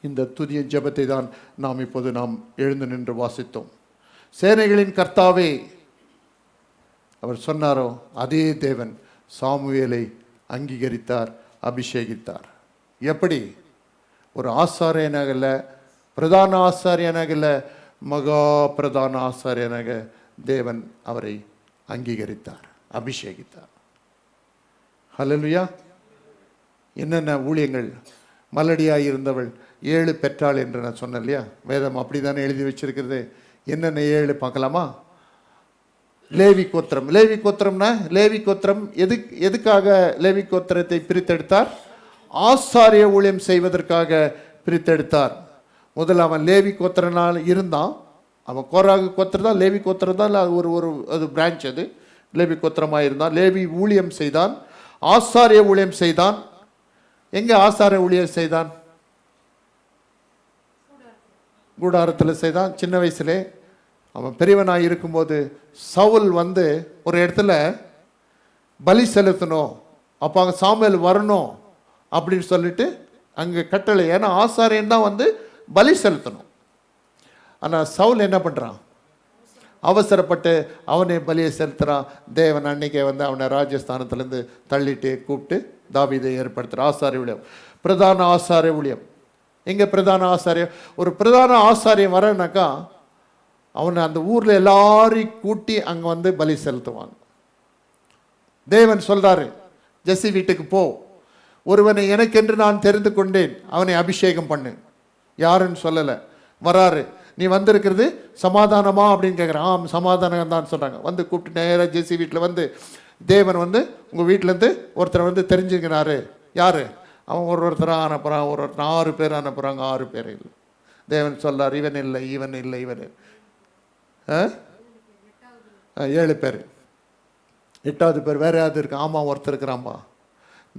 A: இந்த துதிய ஜெபத்தை தான் நாம் இப்போது எழுந்து நின்று வாசித்தோம். சேனைகளின் கர்த்தாவே அவர் சொன்னாரோ அதே தேவன் சாமுவேலை அங்கீகரித்தார், அபிஷேகித்தார். எப்படி? ஒரு ஆசாரியனாக இல்லை, பிரதான ஆசாரியனாக இல்லை, மகா பிரதான ஆசாரியனாக தேவன் அவரை அங்கீகரித்தார், அபிஷேகித்தார். ஹல்லேலூயா. என்னென்ன ஊழியங்கள். மலடியாய் இருந்தவள் 7 பெற்றாள் என்று நான் சொன்னேன் இல்லையா. வேதம் அப்படி தானே எழுதி வச்சிருக்கிறது. என்னென்ன 7 பார்க்கலாமா? லேவி கோத்திரம். லேவி கோத்திரம்னா, லேவி கோத்திரம் எதுக்காக லேவி கோத்திரத்தை பிரித்தெடுத்தார்? ஆசாரிய ஊழியம் செய்வதற்காக பிரித்தெடுத்தார். முதல்ல அவன் லேவி கோத்திரனால் இருந்தான். அவன் கோராகு கோத்திரம் தான், லேவி கோத்திரம் தான், அது பிரான்ச். அது லேவி கோத்திரமாக இருந்தான். லேவி ஊழியம் செய்தான், ஆசாரிய ஊழியம் செய்தான். எங்கே ஆசாரிய ஊழியம் செய்தான்? கூடாரத்தில் செய்தான். சின்ன வயசுலே அவன் பெரியவனாக இருக்கும்போது சவுல் ஒரு இடத்துல பலி செலுத்தணும், அப்போ அங்கே சாமுவேல் வரணும் அப்படின்னு சொல்லிட்டு அங்கே கட்டளை. ஏன்னா ஆசாரியன் தான் பலி செலுத்தணும். ஆனால் சவுல் என்ன பண்ணுறான்? அவசரப்பட்டு அவனே பலியை செலுத்துகிறான். தேவன் அன்னைக்கே அவனை ராஜஸ்தானத்துலேருந்து தள்ளிட்டு கூப்பிட்டு தாவீதை ஏற்படுத்துகிற ஆசாரிய ஊழியம், பிரதான ஆசாரிய ஊழியம். எங்கே பிரதான ஆசாரியம்? ஒரு பிரதான ஆசாரியம் வரனாக்கா அவனை அந்த ஊரில் எல்லாரையும் கூட்டி அங்கே பலி செலுத்துவாங்க. தேவன் சொல்கிறாரு, ஜெசி வீட்டுக்கு போ, ஒருவனை எனக்கென்று நான் தெரிந்து கொண்டேன், அவனை அபிஷேகம் பண்ணு. யாருன்னு சொல்லலை. வராரு, நீ வந்திருக்கிறது சமாதானமா அப்படின்னு கேட்குறான். ஆம் சமாதானம் தான் சொல்கிறாங்க. கூப்பிட்டு நேராக ஜெசி வீட்டில் தேவன் உங்கள் வீட்டிலேருந்து ஒருத்தர் தெரிஞ்சுக்கிறாரு. யார்? அவன் ஒருத்தராக அனுப்புகிறான், ஒருத்தர் 6 பேர் அனுப்புகிறாங்க. 6 பேர் இல்லை. தேவன் சொல்கிறார், இவன் இல்லை, இவன் இல்லை, இவன் 7 பேர். 8வது பேர் வேற யாவது இருக்கு? ஆமாம், ஒருத்தர் இருக்கிறான்பா.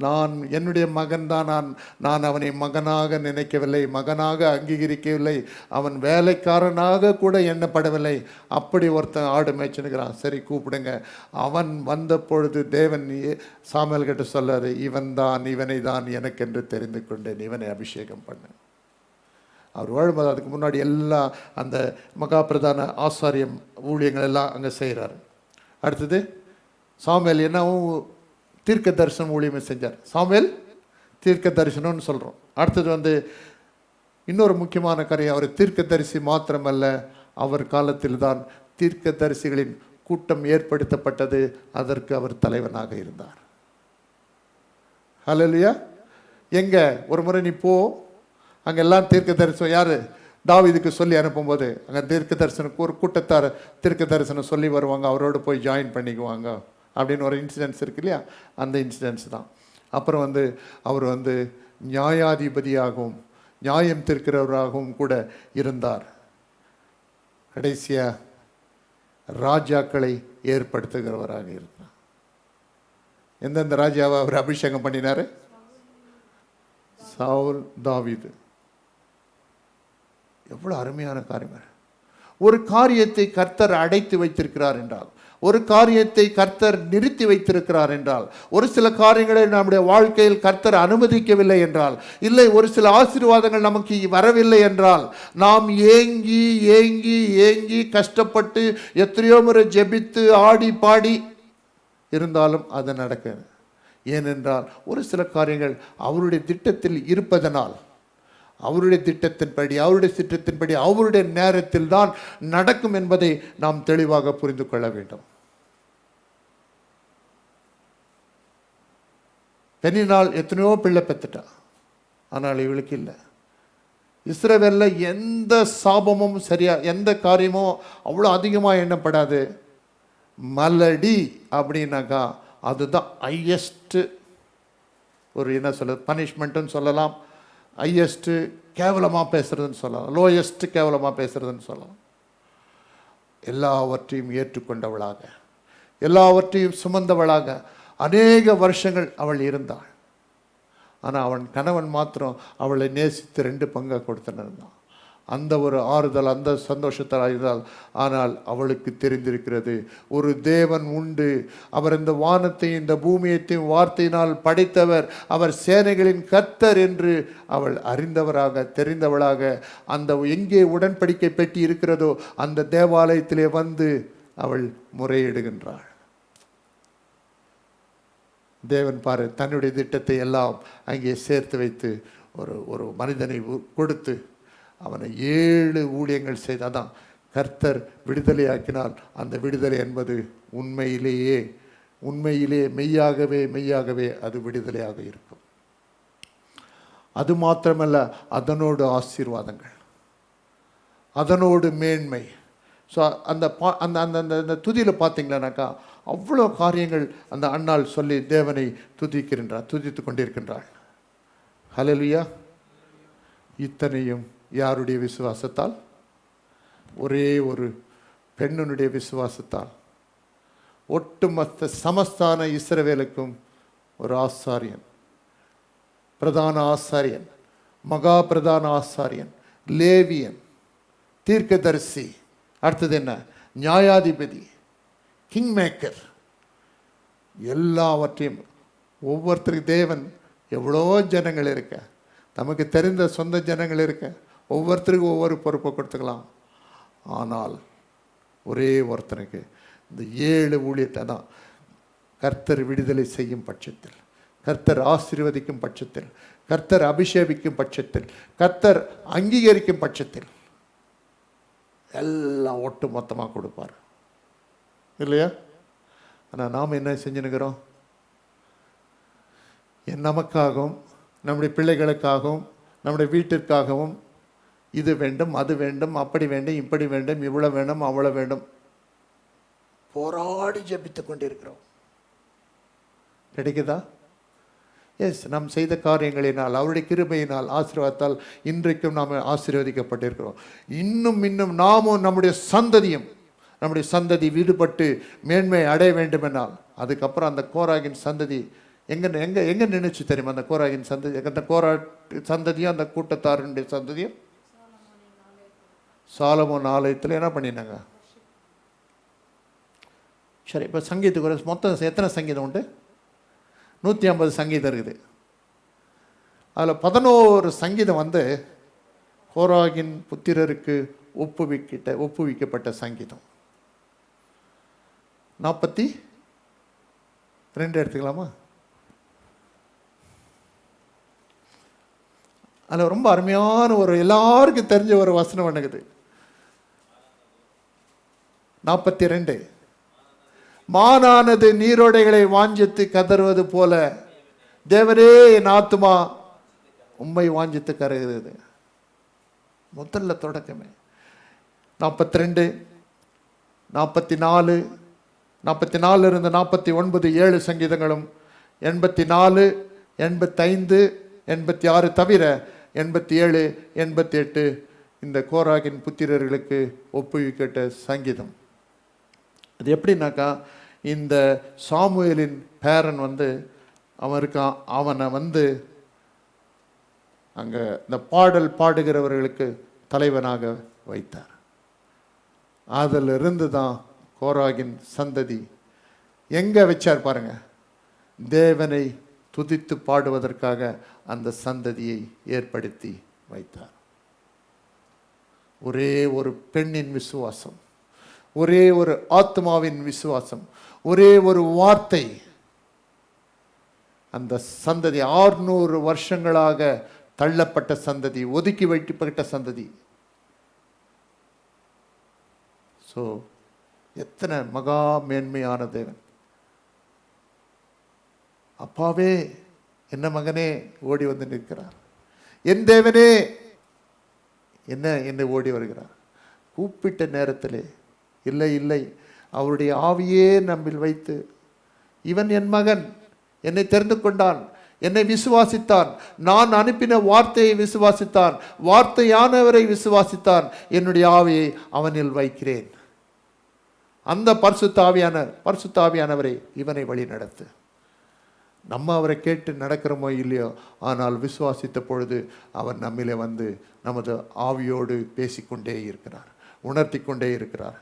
A: நான் என்னுடைய மகன் தான். நான் அவனை மகனாக நினைக்கவில்லை, மகனாக அங்கீகரிக்கவில்லை, அவன் வேலைக்காரனாக கூட எண்ணப்படவில்லை. அப்படி ஒருத்தன் ஆடு மேய்ச்சினுக்கிறான். சரி கூப்பிடுங்க. அவன் வந்த பொழுது தேவன் சாமுவேல் கிட்ட சொல்லாரு, இவனை தான் எனக்கென்று தெரிந்து கொண்டேன், இவனை அபிஷேகம் பண்ண. அவர் வாழும்போது அதுக்கு முன்னாடி எல்லாம் அந்த மகா பிரதான ஆசாரியம் ஊழியங்கள் எல்லாம் அங்கே செய்கிறார். அடுத்தது சாமுவேல் என்னவும் தீர்க்க தரிசனம் ஊழியமே செஞ்சார். சாமுவேல் தீர்க்க தரிசனம்னு சொல்கிறோம். அடுத்தது இன்னொரு முக்கியமான காரியம், அவர் தீர்க்க தரிசி மாத்திரமல்ல, அவர் காலத்தில் தான் தீர்க்க தரிசிகளின் கூட்டம் ஏற்படுத்தப்பட்டது. அதற்கு அவர் தலைவனாக இருந்தார். ஹல்லேலூயா. எங்கே ஒரு முறை நீ போ, அங்கெல்லாம் தீர்க்க தரிசனம் யார்? தாவீதுக்கு சொல்லி அனுப்பும்போது அங்கே தீர்க்க தரிசனம் ஒரு கூட்டத்தார் தீர்க்க தரிசனம் சொல்லி வருவாங்க, அவரோடு போய் ஜாயின் பண்ணிக்குவாங்க அப்படின்னு ஒரு இன்சிடென்ட்ஸ் இருக்கு இல்லையா. அந்த இன்சிடென்ட்ஸ் தான். அப்புறம் அவர் நியாயாதிபதியாகவும் நியாயம் தீர்க்கிறவராகவும் கூட இருந்தார். கடைசியாக ராஜாக்களை ஏற்படுத்துகிறவராக இருந்தார். எந்தெந்த ராஜாவை அவர் அபிஷேகம் பண்ணினார்? சவுல், தாவீது. எவ்வளோ அருமையான காரியம். ஒரு காரியத்தை கர்த்தர் அடைத்து வைத்திருக்கிறார் என்றால், ஒரு காரியத்தை கர்த்தர் நிறுத்தி வைத்திருக்கிறார் என்றால், ஒரு சில காரியங்களை நம்முடைய வாழ்க்கையில் கர்த்தர் அனுமதிக்கவில்லை என்றால், இல்லை ஒரு சில ஆசீர்வாதங்கள் நமக்கு வரவில்லை என்றால், நாம் ஏங்கி ஏங்கி ஏங்கி கஷ்டப்பட்டு எத்தனையோ முறை ஜெபித்து ஆடி பாடி இருந்தாலும் அது நடக்காது. ஏனென்றால் ஒரு சில காரியங்கள் அவருடைய திட்டத்தில் இருப்பதனால், அவருடைய திட்டத்தின்படி, அவருடைய திட்டத்தின்படி, அவருடைய நேரத்தில் தான் நடக்கும் என்பதை நாம் தெளிவாக புரிந்து கொள்ள வேண்டும். பெண்ணினால் எத்தனையோ பிள்ளை பெற்றுட்டா, ஆனால் இவளுக்கு இல்லை. இஸ்ரவேலில் எந்த சாபமும் சரியா, எந்த காரியமும் அவ்வளோ அதிகமாக எண்ணப்படாது. மலடி அப்படின்னாக்கா அதுதான் ஹையஸ்ட்டு ஒரு என்ன சொல்கிறது பனிஷ்மெண்ட்டுன்னு சொல்லலாம், ஹையஸ்ட்டு கேவலமாக பேசுகிறதுன்னு சொல்லலாம், லோயஸ்ட்டு கேவலமாக பேசுகிறதுன்னு சொல்லலாம். எல்லாவற்றையும் ஏற்றுக்கொண்டவளாக, எல்லாவற்றையும் சுமந்தவளாக அநேக வருஷங்கள் அவள் இருந்தாள். ஆனால் அவன் கணவன் மாத்திரம் அவளை நேசித்து 2 பங்காக கொடுத்துருந்தான். அந்த ஒரு ஆறுதல், அந்த சந்தோஷத்தால் இருந்தால். ஆனால் அவளுக்கு தெரிந்திருக்கிறது, ஒரு தேவன் உண்டு, அவர் இந்த வானத்தையும் இந்த பூமியத்தையும் வார்த்தையினால் படைத்தவர், அவர் சேனைகளின் கர்த்தர் என்று அவள் அறிந்தவராக தெரிந்தவளாக அந்த எங்கே உடன்படிக்கை பெட்டி இருக்கிறதோ அந்த தேவாலயத்திலே வந்து அவள் முறையிடுகின்றாள். தேவன் பாரு, தன்னுடைய திட்டத்தை எல்லாம் அங்கே சேர்த்து வைத்து ஒரு மனிதனை கொடுத்து அவனை 7 ஊழியங்கள் செய்தாதான். கர்த்தர் விடுதலையாக்கினால் அந்த விடுதலை என்பது உண்மையிலே மெய்யாகவே அது விடுதலையாக இருக்கும். அது மாத்திரமல்ல, அதனோடு ஆசீர்வாதங்கள், அதனோடு மேன்மை. ஸோ அந்த துதியில் பார்த்தீங்களானாக்கா அவ்வளோ காரியங்கள் அந்த அன்னாள் சொல்லி தேவனை துதித்து கொண்டிருக்கின்றாள். ஹல்லேலூயா. இத்தனையும் யாருடைய விசுவாசத்தால்? ஒரே ஒரு பெண்ணுடைய விசுவாசத்தால். ஒட்டுமொத்த சமஸ்தான இஸ்ரவேலுக்கும் ஒரு ஆசாரியன், பிரதான ஆசாரியன், மகா பிரதான ஆசாரியன், லேவியன், தீர்க்கதரிசி, அடுத்தது என்ன, நியாயாதிபதி, கிங் மேக்கர், எல்லாவற்றையும் ஒவ்வொருத்தருக்கு தேவன் எவ்வளோ ஜனங்கள் இருக்க, நமக்கு தெரிந்த சொந்த ஜனங்கள் இருக்க, ஒவ்வொருத்தருக்கும் ஒவ்வொரு பொறுப்பை கொடுத்துக்கலாம். ஆனால் ஒரே ஒருத்தனுக்கு இந்த 7 ஊழியத்தை தான் கர்த்தர் விடுதலை செய்யும் பட்சத்தில், கர்த்தர் ஆசீர்வதிக்கும் பட்சத்தில், கர்த்தர் அபிஷேகிக்கும் பட்சத்தில், கர்த்தர் அங்கீகரிக்கும் பட்சத்தில் எல்லாம் ஒட்டு மொத்தமாக கொடுப்பார் இல்லையா? ஆனால் நாம் என்ன செஞ்சுனுக்கிறோம்? நமக்காகவும் நம்முடைய பிள்ளைகளுக்காகவும் நம்முடைய வீட்டிற்காகவும் இது வேண்டும், அது வேண்டும், அப்படி வேண்டும், இப்படி வேண்டும், இவ்வளோ வேண்டும், அவ்வளோ வேண்டும், போராடி ஜெபித்து கொண்டிருக்கிறோம். கிடைக்குதா? எஸ், நாம் செய்த காரியங்களினால், அவருடைய கிருபையினால், ஆசீர்வாதத்தால் இன்றைக்கும் நாம் ஆசீர்வதிக்கப்பட்டிருக்கிறோம். இன்னும் நாமும் நம்முடைய சந்ததி விடுபட்டு மேன்மை அடைய வேண்டுமென்றால், அதுக்கப்புறம் அந்த கோராகின் சந்ததி எங்க நினைச்சு தெரியுமா? அந்த கோராகின் சந்ததி, அந்த கோரா சந்ததியும் அந்த கூட்டத்தாருடைய சந்ததியும் சாலமோன் ஆலயத்தில் என்ன பண்ணினாங்க? சரி, இப்போ சங்கீதத்துக்கு மொத்தம் எத்தனை சங்கீதம் உண்டு? 150 சங்கீதம் இருக்குது. அதில் 11 சங்கீதம் வந்து கோராகின் புத்திரருக்கு ஒப்புவிக்கப்பட்ட சங்கீதம். 42 எடுத்துக்கலாமா? அதில் ரொம்ப அருமையான எல்லாருக்கும் தெரிஞ்ச ஒரு வசனம் பண்ணுக்குது. 42, மானானது நீரோடைகளை வாஞ்சித்து கதறுவது போல தேவரே என் ஆத்துமா உம்மை வாஞ்சித்து கருகிறது. முதல்ல தொடக்கமே 42, 44, 44 இருந்து 49 7 சங்கீதங்களும், 84, 85, 86 தவிர 87, 88 இந்த கோராகின் புத்திரர்களுக்கு ஒப்புவிக்கப்பட்ட சங்கீதம். அது எப்படின்னாக்கா, இந்த சாமுவேலின் பேரன் வந்து அவனை வந்து அங்கே இந்த பாடல் பாடுகிறவர்களுக்கு தலைவனாக வைத்தார். அதிலிருந்து தான் கோராகின் சந்ததி எங்கே வச்சார் பாருங்க, தேவனை துதித்து பாடுவதற்காக அந்த சந்ததியை ஏற்படுத்தி வைத்தார். ஒரே ஒரு பெண்ணின் விசுவாசம், ஒரே ஒரு ஆத்மாவின் விசுவாசம், ஒரே ஒரு வார்த்தை, அந்த சந்ததி 600 வருஷங்களாக தள்ளப்பட்ட சந்ததி, ஒதுக்கி வைக்கப்பட்ட சந்ததி. ஸோ எத்தனை மகா மேன்மையான தேவன். அப்பாவே என்ன மகனே ஓடி வந்து நிற்கிறார், என் தேவனே என்னை ஓடி வருகிறார். கூப்பிட்ட நேரத்திலே இல்லை, அவருடைய ஆவியே நம்மில் வைத்து, இவன் என் மகன், என்னை தெரிந்து கொண்டான், என்னை விசுவாசித்தான், நான் அனுப்பின வார்த்தையை விசுவாசித்தான், வார்த்தையானவரை விசுவாசித்தான், என்னுடைய ஆவியை அவனில் வைக்கிறேன். அந்த பரிசுத்த ஆவியானவரை இவனை வழி நடத்து. நம்ம அவரை கேட்டு நடக்கிறோமோ இல்லையோ, ஆனால் விசுவாசித்த பொழுது அவர் நம்மிலே வந்து நமது ஆவியோடு பேசிக்கொண்டே இருக்கிறார், உணர்த்தி கொண்டே இருக்கிறார்.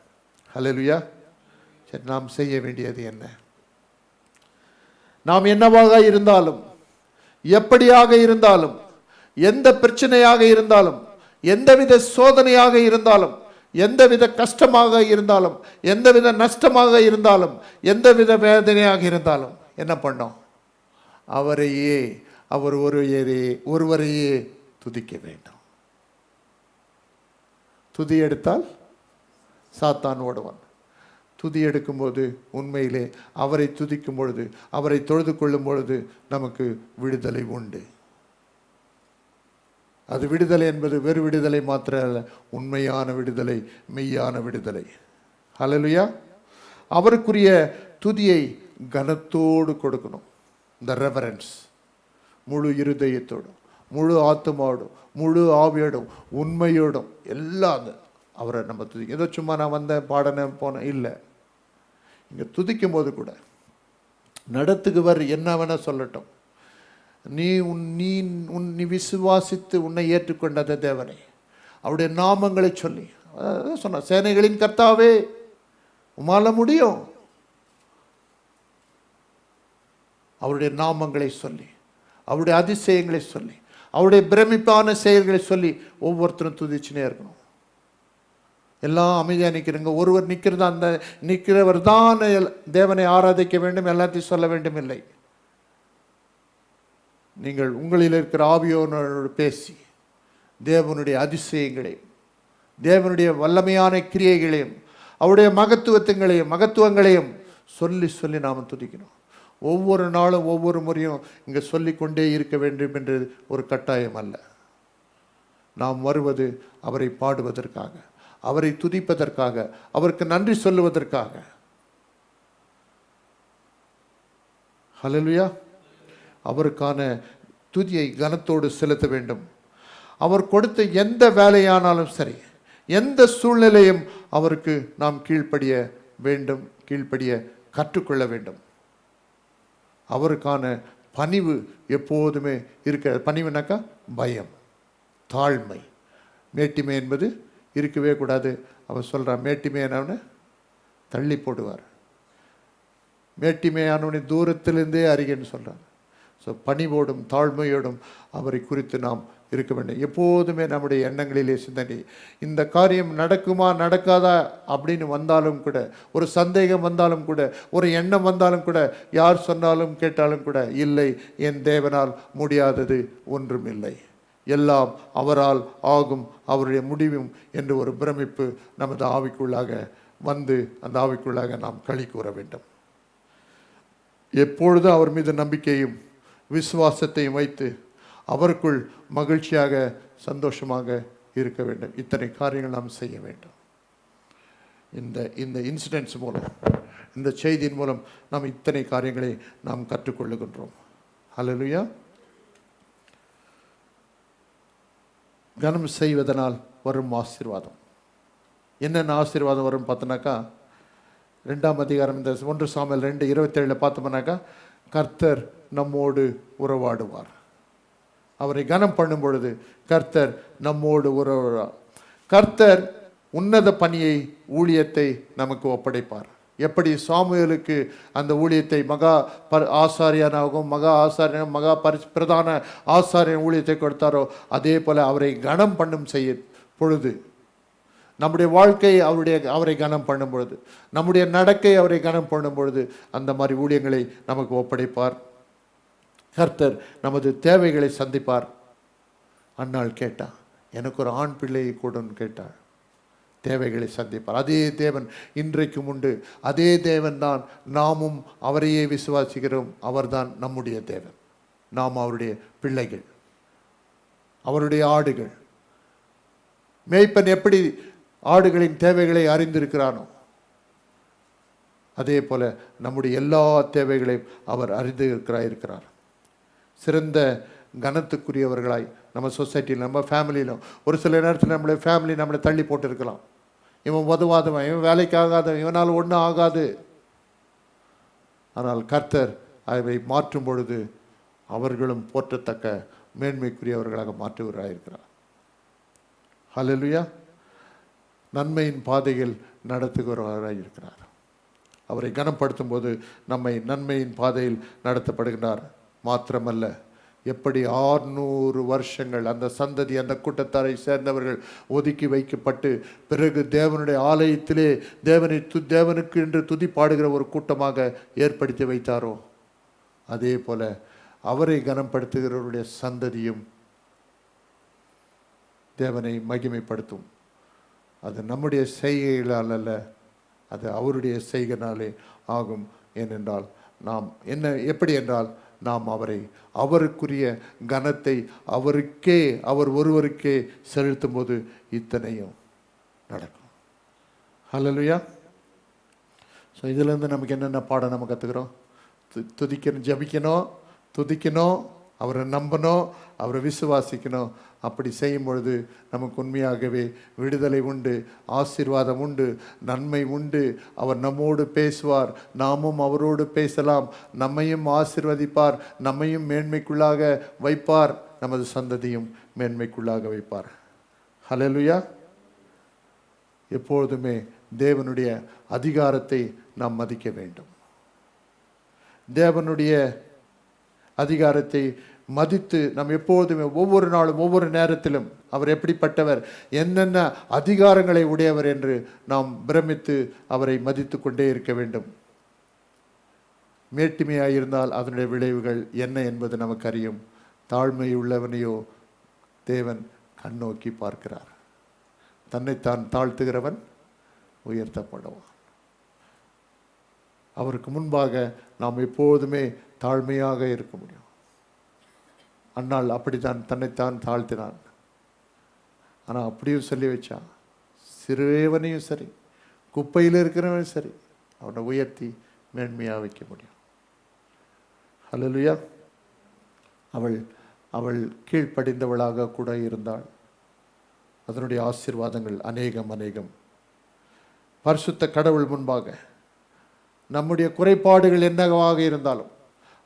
A: ஹல்லேலூயா. சரி, நாம் செய்ய வேண்டியது என்ன? நாம் என்னவாக இருந்தாலும், எப்படியாக இருந்தாலும், எந்த பிரச்சனையாக இருந்தாலும், எந்தவித சோதனையாக இருந்தாலும், எந்தவித கஷ்டமாக இருந்தாலும், எந்தவித நஷ்டமாக இருந்தாலும், எந்தவித வேதனையாக இருந்தாலும் என்ன பண்ணோம்? அவரையே, அவர் ஒருவரையே துதிக்க வேண்டும். துதி எடுத்தால் சாத்தான் ஓடுவான். துதி எடுக்கும்போது உண்மையிலே அவரை துதிக்கும் பொழுது, அவரை தொழுது கொள்ளும் பொழுது நமக்கு விடுதலை உண்டு. அது விடுதலை என்பது வெறு விடுதலை மாத்திரம் அல்ல, உண்மையான விடுதலை, மெய்யான விடுதலை. ஹல்லேலூயா. அவருக்குரிய துதியை கனத்தோடு கொடுக்கணும். இந்த ரெவரன்ஸ், முழு இருதயத்தோடும், முழு ஆத்மாவோடும், முழு ஆவியோடும், உண்மையோடும் எல்லாம் அவரை நம்ம துதி. ஏதோ சும்மா நான் வந்தேன், பாடினேன், போனேன் இல்லை. இங்கே துதிக்கும் போது கூட நடத்துக்குவர் என்ன வேணா சொல்லட்டும், நீ விசுவாசித்து உன்னை ஏற்றுக்கொண்ட தேவனை, அவருடைய நாமங்களை சொல்லி சொன்ன, சேனைகளின் கர்த்தாவே உமால முடியும், அவருடைய நாமங்களை சொல்லி, அவருடைய அதிசயங்களை சொல்லி, அவருடைய பிரமிப்பான செயல்களை சொல்லி ஒவ்வொருத்தரும் துதிச்சுனே இருக்கணும். எல்லாம் அமைதியாக நிற்கிறங்க. ஒருவர் நிற்கிறது, அந்த நிற்கிறவர் தான் தேவனை ஆராதிக்க வேண்டும், எல்லாத்தையும் சொல்ல வேண்டும் இல்லை. நீங்கள் உங்களில் இருக்கிற ஆவியோனோடு பேசி தேவனுடைய அதிசயங்களையும், தேவனுடைய வல்லமையான கிரியைகளையும், அவருடைய மகத்துவங்களையும் சொல்லி சொல்லி நாம் துதிக்கணும். ஒவ்வொரு நாளும் ஒவ்வொரு முறையும் இங்கே சொல்லிக்கொண்டே இருக்க வேண்டும் என்று ஒரு கட்டாயம் அல்ல. நாம் வருவது அவரை பாடுவதற்காக, அவரை துதிப்பதற்காக, அவருக்கு நன்றி சொல்லுவதற்காக. ஹல்லேலூயா. அவருக்கான துதியை கனத்தோடு செலுத்த வேண்டும். அவர் கொடுத்த எந்த வேலையானாலும் சரி, எந்த சூழ்நிலையும் அவருக்கு நாம் கீழ்ப்படிய வேண்டும், கீழ்ப்படிய கற்றுக்கொள்ள வேண்டும். அவருக்கான பணிவு எப்போதுமே இருக்க. பணிவுனாக்கா பயம், தாழ்மை, மேட்டிமை என்பது இருக்கவே கூடாது. அவர் சொல்கிறார், மேட்டிமையானவனை தள்ளி போடுவார், மேட்டிமையானவனை தூரத்திலிருந்தே அறிகன்னு சொல்கிறார். ஸோ பணிவோடும் தாழ்மையோடும் அவரை குறித்து நாம் இருக்க வேண்டும். எப்போதுமே நம்முடைய எண்ணங்களிலே சிந்தனை, இந்த காரியம் நடக்குமா நடக்காதா அப்படின்னு வந்தாலும் கூட, ஒரு சந்தேகம் வந்தாலும் கூட, ஒரு எண்ணம் வந்தாலும் கூட, யார் சொன்னாலும் கேட்டாலும் கூட, இல்லை, என் தேவனால் முடியாதது ஒன்றும் இல்லை, எல்லாம் அவரால் ஆகும், அவருடைய முடிவும் என்று ஒரு பிரமிப்பு நமது ஆவிக்குள்ளாக வந்து அந்த ஆவிக்குள்ளாக நாம் களி கூற வேண்டும். எப்பொழுதும் அவர் மீது நம்பிக்கையும் விசுவாசத்தையும் வைத்து அவருக்குள் மகிழ்ச்சியாக சந்தோஷமாக இருக்க வேண்டும். இத்தனை காரியங்கள் நாம் செய்ய வேண்டும். இந்த இன்சிடென்ட்ஸ் மூலம், இந்த செய்தியின் மூலம் நாம் இத்தனை காரியங்களை நாம் கற்றுக்கொள்ளுகின்றோம். ஹல்லேலூயா. கனம் செய்வதனால் வரும் ஆசீர்வாதம். என்னென்ன ஆசீர்வாதம் வரும் பார்த்தோன்னாக்கா, 2ஆம் அதிகாரம் இந்த 1 சாமுவேல் 2:27 பார்த்தோம்னாக்கா, கர்த்தர் நம்மோடு உறவாடுவார். அவரை கனம் பண்ணும் பொழுது கர்த்தர் நம்மோடு உறவாடுவார். கர்த்தர் உன்னத பணியை, ஊழியத்தை நமக்கு ஒப்படைப்பார். எப்படி சாமுவேலுக்கு அந்த ஊழியத்தை ஆசாரியனாகவும் பிரதான ஆசாரியன் ஊழியத்தை கொடுத்தாரோ, அதே போல அவரை கனம் பண்ணும் செய்ய பொழுது, நம்முடைய வாழ்க்கை அவரை கனம் பண்ணும் பொழுது, நம்முடைய நடக்கை அவரை கனம் பண்ணும் பொழுது, அந்த மாதிரி ஊழியங்களை நமக்கு ஒப்படைப்பார். கர்த்தர் நமது தேவைகளை சந்திப்பார். அன்னாள் கேட்டான், எனக்கு ஒரு ஆண் பிள்ளையை கூடன்னு கேட்டாள். தேவைகளை சந்திப்பார். அதே தேவன் இன்றைக்கும் உண்டு. அதே தேவன் தான் நாமும் அவரையே விசுவாசிக்கிறோம். அவர்தான் நம்முடைய தேவன். நாம் அவருடைய பிள்ளைகள், அவருடைய ஆடுகள். மேய்ப்பன் எப்படி ஆடுகளின் தேவைகளை அறிந்திருக்கிறானோ, அதே போல நம்முடைய எல்லா தேவைகளையும் அவர் அறிந்து இருக்கிறார். சிறந்த கனத்துக்குரியவர்களாய் நம்ம சொசைட்டியில், நம்ம ஃபேமிலியிலும், ஒரு சில நேரத்தில் நம்மளை ஃபேமிலி நம்மளை தள்ளி போட்டு இருக்கலாம். இவன் உதவாதவன், இவன் வேலைக்கு ஆகாதவன், இவனால் ஒன்றும் ஆகாது. ஆனால் கர்த்தர் அதை மாற்றும் பொழுது அவர்களும் போற்றத்தக்க மேன்மைக்குரியவர்களாக மாற்றுவராயிருக்கிறார். ஹல்லேலூயா. நன்மையின் பாதையில் நடத்துகிறவராக இருக்கிறார். அவரை கனப்படுத்தும் போது நம்மை நன்மையின் பாதையில் நடத்தப்படுகிறார். மாத்திரமல்ல, எப்படி 600 வருஷங்கள் அந்த சந்ததி, அந்த கூட்டத்தாரை சேர்ந்தவர்கள் ஒதுக்கி வைக்கப்பட்டு பிறகு தேவனுடைய ஆலயத்திலே தேவனுக்கு என்று துதி பாடுகிற ஒரு கூட்டமாக ஏற்படுத்தி வைத்தாரோ, அதே போல அவரை கனப்படுத்துகிறவருடைய சந்ததியும் தேவனை மகிமைப்படுத்தும். அது நம்முடைய செய்கைகளால் அல்ல, அது அவருடைய செய்கைனாலே ஆகும். ஏனென்றால் நாம் எப்படி என்றால், நாம் அவருக்குரிய கனத்தை அவர் ஒருவருக்கே செலுத்தும் போது இத்தனையும் நடக்கும். ஹல்லேலூயா. ஸோ இதிலேருந்து நமக்கு என்னென்ன பாடம் நம்ம கற்றுக்கிறோம்? துதிக்கணும், ஜபிக்கணும், துதிக்கணும், அவரை நம்பணும், அவரை விசுவாசிக்கணும். அப்படி செய்யும் பொழுது நமக்கு உண்மையாகவே விடுதலை உண்டு, ஆசீர்வாதம் உண்டு, நன்மை உண்டு. அவர் நம்மோடு பேசுவார், நாமும் அவரோடு பேசலாம். நம்மையும் ஆசீர்வதிப்பார், நம்மையும் மேன்மைக்குள்ளாக வைப்பார், நமது சந்ததியும் மேன்மைக்குள்ளாக வைப்பார். ஹல்லேலூயா. எப்பொழுதுமே தேவனுடைய அதிகாரத்தை நாம் மதிக்க வேண்டும். தேவனுடைய அதிகாரத்தை மதித்து நாம் எப்போதுமே ஒவ்வொரு நாளும் ஒவ்வொரு நேரத்திலும் அவர் எப்படிப்பட்டவர், என்னென்ன அதிகாரங்களை உடையவர் என்று நாம் பிரமித்து அவரை மதித்து கொண்டே இருக்க வேண்டும். மேட்டிமையாக இருந்தால் அதனுடைய விளைவுகள் என்ன என்பது நமக்கு அறியும். தாழ்மை உள்ளவனையோ தேவன் கண்ணோக்கி பார்க்கிறார். தன்னைத்தான் தாழ்த்துகிறவன் உயர்த்தப்படுவான். அவருக்கு முன்பாக நாம் எப்போதுமே தாழ்மையாக இருக்க முடியும். அண்ணாள் அப்படித்தான் தன்னைத்தான் தாழ்த்தினான். ஆனால் அப்படியும் சொல்லி வச்சான், சிறுவேவனையும் சரி, குப்பையில் இருக்கிறவனையும் சரி, அவனை உயர்த்தி மேன்மையாக வைக்க முடியும். ஹல்லேலூயா. அவள் கீழ்ப்படிந்தவளாக கூட இருந்தாள். அதனுடைய ஆசீர்வாதங்கள் அநேகம். பரிசுத்த கடவுள் முன்பாக நம்முடைய குறைபாடுகள் என்னவாக இருந்தாலும்,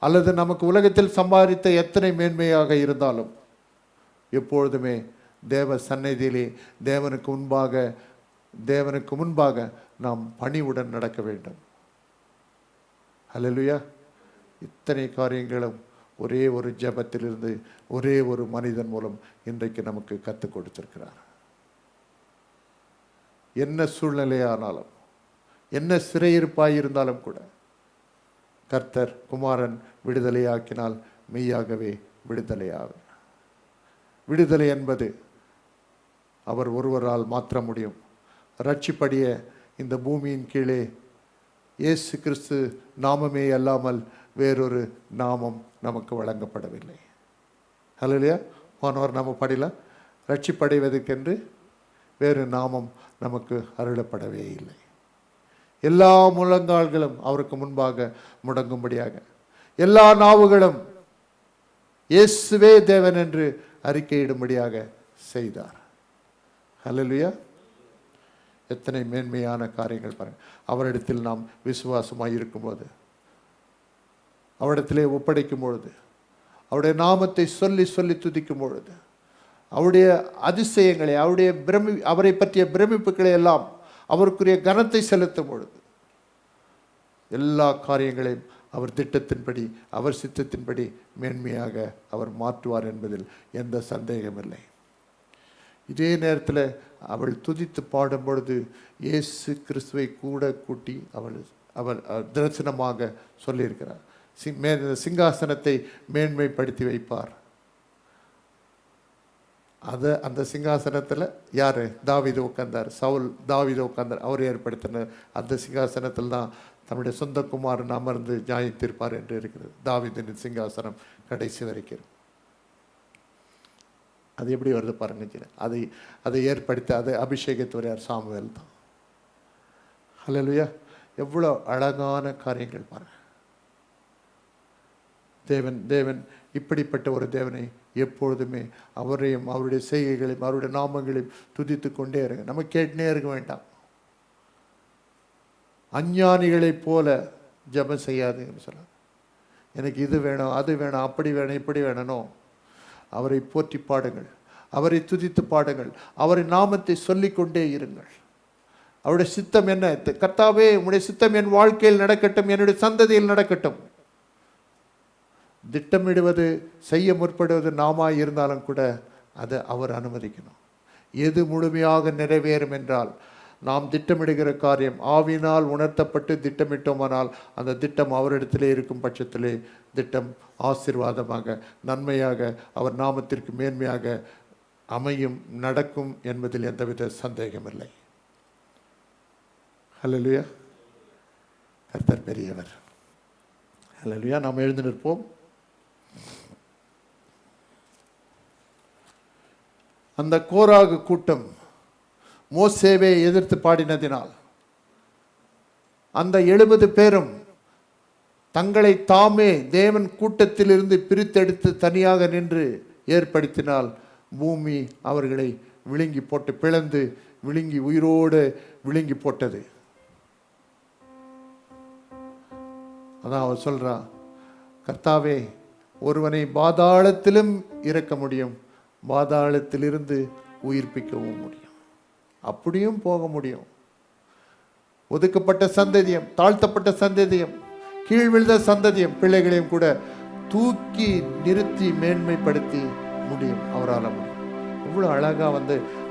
A: அல்லது நமக்கு உலகத்தில் சம்பாதித்த எத்தனை மேன்மையாக இருந்தாலும், எப்பொழுதுமே தேவ சந்நிதியிலே தேவனுக்கு முன்பாக நாம் பணிவுடன் நடக்க வேண்டும். ஹல்லேலூயா. இத்தனை காரியங்களும் ஒரே ஒரு ஜெபத்திலிருந்து ஒரே ஒரு மனிதன் மூலம் இன்றைக்கு நமக்கு கற்றுக் கொடுத்திருக்கிறார். என்ன சூழ்நிலையானாலும், என்ன சிறையிருப்பாய் இருந்தாலும் கூட கர்த்தர் குமாரன் விடுதலையாக்கினால் மெய்யாகவே விடுதலையாகும். விடுதலை என்பது அவர் ஒருவரால் மாற்ற முடியும். ரட்சிப்படைய இந்த பூமியின் கீழே இயேசு கிறிஸ்து நாமமே அல்லாமல் வேறொரு நாமம் நமக்கு வழங்கப்படவில்லை. ஹல்லேலூயா. போனவர் நம்ம படில ரட்சிப்படைவதற்கென்று வேறு நாமம் நமக்கு அருளப்படவே இல்லை. எல்லா முழங்கால்களும் அவருக்கு முன்பாக முடங்கும்படியாக, எல்லா நாவுகளும் இயேசுவே தேவன் என்று அறிக்கையிடும்படியாக செய்தார். ஹல்லேலூயா. எத்தனை மேன்மையான காரியங்கள் பாருங்கள். அவரிடத்தில் நாம் விசுவாசமாக இருக்கும்போது, அவரிடத்திலே ஒப்படைக்கும் பொழுது, அவருடைய நாமத்தை சொல்லி சொல்லி துதிக்கும் பொழுது, அவருடைய அதிசயங்களை, அவரை பற்றிய பிரமிப்புகளை எல்லாம், அவருக்குரிய கனத்தை செலுத்தும் பொழுது, எல்லா காரியங்களையும் அவர் திட்டத்தின்படி, அவர் சித்தத்தின்படி மேன்மையாக அவர் மாற்றுவார் என்பதில் எந்த சந்தேகமில்லை. இதே நேரத்தில் அவள் துதித்து பாடும் பொழுது இயேசு கிறிஸ்துவை கூட கூட்டி அவள் தரிசனமாக சொல்லியிருக்கிறார். சிங்காசனத்தை மேன்மைப்படுத்தி வைப்பார். அந்த சிங்காசனத்தில் யார்? தாவீது உட்கார்ந்தார். சவுல் தாவீது உட்கார்ந்தார். அவர் ஏற்படுத்தின அந்த சிங்காசனத்தில் தான் தம்முடைய சொந்த குமாரன் அமர்ந்து நியாயத்தீர்ப்பார் என்று இருக்கிறது. தாவீதின் சிங்காசனம் கடைசி வரைக்கும். அது எப்படி வருது பாருங்க. அதை ஏற்படுத்த, அதை அபிஷேகத்துவர் யார்? சாமுவேல் தான். ஹல்லேலூயா. எவ்வளோ அழகான காரியங்கள் பாருங்க. தேவன் இப்படிப்பட்ட ஒரு தேவனை எப்பொழுதுமே அவரையும் அவருடைய செய்கைகளையும் அவருடைய நாமங்களையும் துதித்து கொண்டே இருங்க. நம்ம கேட்டுனே இருக்க வேண்டாம். அஞ்ஞானிகளைப் போல ஜெபம் செய்யாதுன்னு சொல்ல. எனக்கு இது வேணும், அது வேணும், அப்படி வேணும், இப்படி வேணும். அவரை போற்றி பாடுங்கள், அவரை துதித்து பாடுங்கள், அவரின் நாமத்தை சொல்லிக்கொண்டே இருங்கள். அவருடைய சித்தம் என்ன? கர்த்தாவே உம்முடைய சித்தம் என் வாழ்க்கையில் நடக்கட்டும், என்னுடைய சந்ததியில் நடக்கட்டும். திட்டமிடுவது, செய்ய முற்படுவது நாமாய் இருந்தாலும் கூட அதை அவர் அனுமதிக்கணும். எது முழுமையாக நிறைவேறும் என்றால், நாம் திட்டமிடுகிற காரியம் ஆவியினால் உணர்த்தப்பட்டு திட்டமிட்டோமானால் அந்த திட்டம் அவரிடத்திலே இருக்கும் பட்சத்திலே திட்டம் ஆசீர்வாதமாக, நன்மையாக, அவர் நாமத்திற்கு மேன்மையாக அமையும், நடக்கும் என்பதில் எந்தவித சந்தேகமில்லை. ஹல்லேலூயா. கர்த்தர் பெரியவர். ஹல்லேலூயா. நாம் எழுந்து நிற்போம். அந்த கோராகு கூட்டம் மோசேவை எதிர்த்து பாடினதினால் அந்த 70 பேரும் தங்களை தாமே தேவன் கூட்டத்திலிருந்து பிரித்தெடுத்து தனியாக நின்று ஏற்படுத்தினால் பூமி அவர்களை விழுங்கி போட்டு, பிளந்து விழுங்கி, உயிரோடு விழுங்கி போட்டது. அதான் அவர் சொல்றான், கர்த்தாவே ஒருவனை பாதாளத்திலும் இறக்க முடியும், பாதாளத்திலிருந்து உயிர்ப்பிக்கவும் முடியும், அப்படியும் போக முடியும். ஒதுக்கப்பட்ட சந்ததியம், தாழ்த்தப்பட்ட சந்ததியம், கீழ் விழுந்த சந்ததியம் பிள்ளைகளையும் கூட தூக்கி நிறுத்தி மேன்மைப்படுத்தி முடியும், அவரால் முடியும். இவ்வளோ அழகாக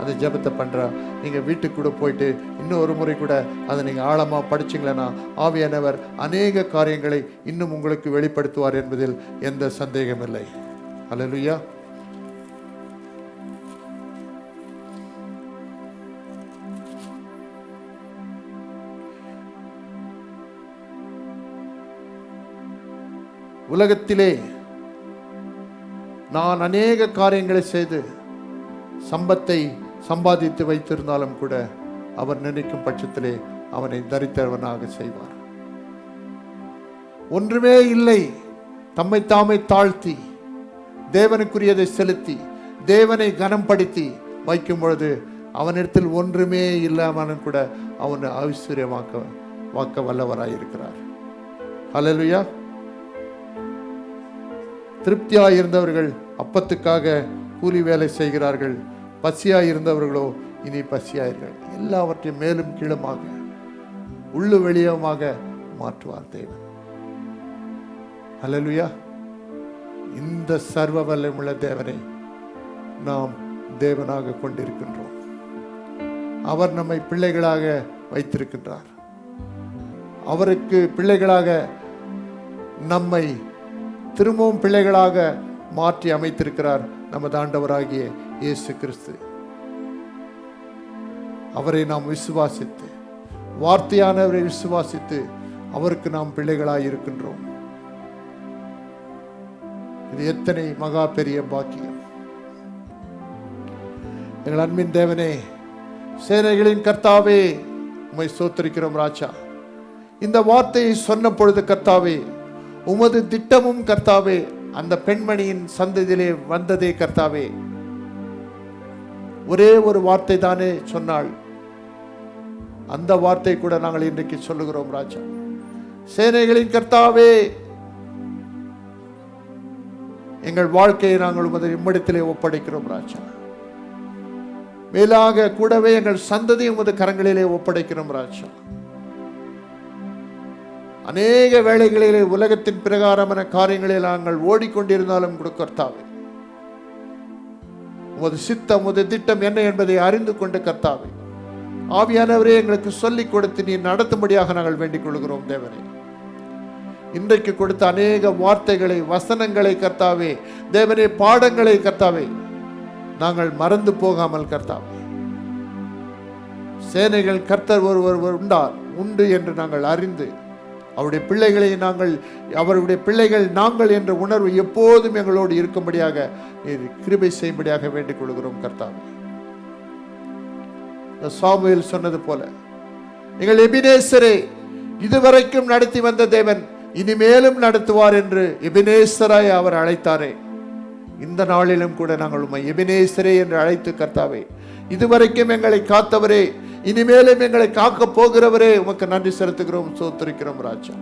A: அந்த ஜெபத்தை பண்ணுறா. நீங்கள் வீட்டுக்கு கூட போயிட்டு இன்னும் ஒரு முறை கூட அதை நீங்கள் ஆழமாக படிச்சிங்களேன்னா ஆவியானவர் அநேக காரியங்களை இன்னும் உங்களுக்கு வெளிப்படுத்துவார் என்பதில் எந்த சந்தேகமில்லை. அல்லேலூயா. உலகத்திலே நான் அநேக காரியங்களை செய்து சம்பத்தை சம்பாதித்து வைத்திருந்தாலும் கூட அவர் நினைக்கும் பட்சத்திலே அவனை தரித்திரவனாக செய்வார். ஒன்றுமே இல்லை, தம்மை தாமே தாழ்த்தி தேவனுக்குரியதை செலுத்தி தேவனை கனம்படுத்தி வைக்கும் பொழுது அவனிடத்தில் ஒன்றுமே இல்லாமலும் கூட அவனை ஐஸ்வர்யமாக்க வல்லவராயிருக்கிறார். ஹல்லேலூயா. திருப்தியாய் இருந்தவர்கள் அப்பத்துக்காக கூலி வேலை செய்கிறார்கள், பசியாய் இருந்தவர்களோ இனி பசியாயிருங்கள். எல்லாவற்றையும் மேலும் கீழுமாக உள்ளு வெளியமாக மாற்றுவார் தேவன். ஹல்லேலூயா. இந்த சர்வ வல்லமையுள்ள தேவனை நாம் தேவனாக கொண்டிருக்கின்றோம். அவர் நம்மை பிள்ளைகளாக வைத்திருக்கின்றார். அவருக்கு பிள்ளைகளாக நம்மை திரும்பவும் பிள்ளைகளாக மாற்றி அமைத்திருக்கிறார் நமது ஆண்டவராகிய இயேசு கிறிஸ்து. அவரை நாம் விசுவாசித்து, வார்த்தையானவரை விசுவாசித்து அவருக்கு நாம் பிள்ளைகளாய் இருக்கின்றோம். இது எத்தனை மகா பெரிய பாக்கியம். எங்கள் அன்பின் தேவனே, சேனைகளின் கர்த்தாவே, உம்மை ஸ்தோத்திரிக்கிறோம் ராஜா. இந்த வார்த்தையை சொன்ன பொழுது கர்த்தாவே, உமது திட்டமும் கர்த்தாவே அந்த பெண்மணியின் சந்ததியிலே வந்ததே கர்த்தாவே. ஒரே ஒரு வார்த்தை தானே சொன்னாள், அந்த வார்த்தை கூட நாங்கள் இன்றைக்கு சொல்லுகிறோம் ராஜா. சேனைகளின் கர்த்தாவே, எங்கள் வாழ்க்கையை நாங்கள் உமது இம்மிடத்திலே ஒப்படைக்கிறோம் ராஜா. மேலாக கூடவே எங்கள் சந்ததியை உமது கரங்களிலே ஒப்படைக்கிறோம் ராஜா. அநேக வேளைகளிலே உலகத்தின் பிரகாரமான காரியங்களில் நாங்கள் ஓடிக்கொண்டிருந்தாலும் கர்த்தாவே, உமது சித்தம், உமது திட்டம் என்ன என்பதை அறிந்து கொண்டு கர்த்தாவே, ஆவியானவரே எங்களுக்கு சொல்லிக் கொடுத்து நீ நடத்தும்படியாக நாங்கள் வேண்டிக் கொள்கிறோம் தேவனே. இன்றைக்கு கொடுத்த அநேக வார்த்தைகளை, வசனங்களை கர்த்தாவே, தேவனே, பாடங்களை கர்த்தாவே நாங்கள் மறந்து போகாமல் கர்த்தாவே, சேனைகள் கர்த்தர் ஒருவர் உண்டு என்று நாங்கள் அறிந்து அவருடைய பிள்ளைகளை அவருடைய பிள்ளைகள் நாங்கள் என்ற உணர்வு எப்போதும் எங்களோடு இருக்கும்படியாக கிருபை செய்யும்படியாக வேண்டிக் கொள்கிறோம் கர்த்தாவே. சாமுவேல் சொன்னது போல, எங்கள் எபினேசரே, இதுவரைக்கும் நடத்தி வந்த தேவன் இனிமேலும் நடத்துவார் என்று எபினேசராய் அவர் அழைத்தாரே. இந்த நாளிலும் கூட நாங்கள் உம்மை எபினேசரே என்று அழைத்து கர்த்தாவே, இதுவரைக்கும் எங்களை காத்தவரே, இனிமேலும் எங்களை காக்க போகிறவரே, உமக்கு நன்றி செலுத்துகிறோம், ஸ்தோத்திரிக்கிறோம் ராஜா.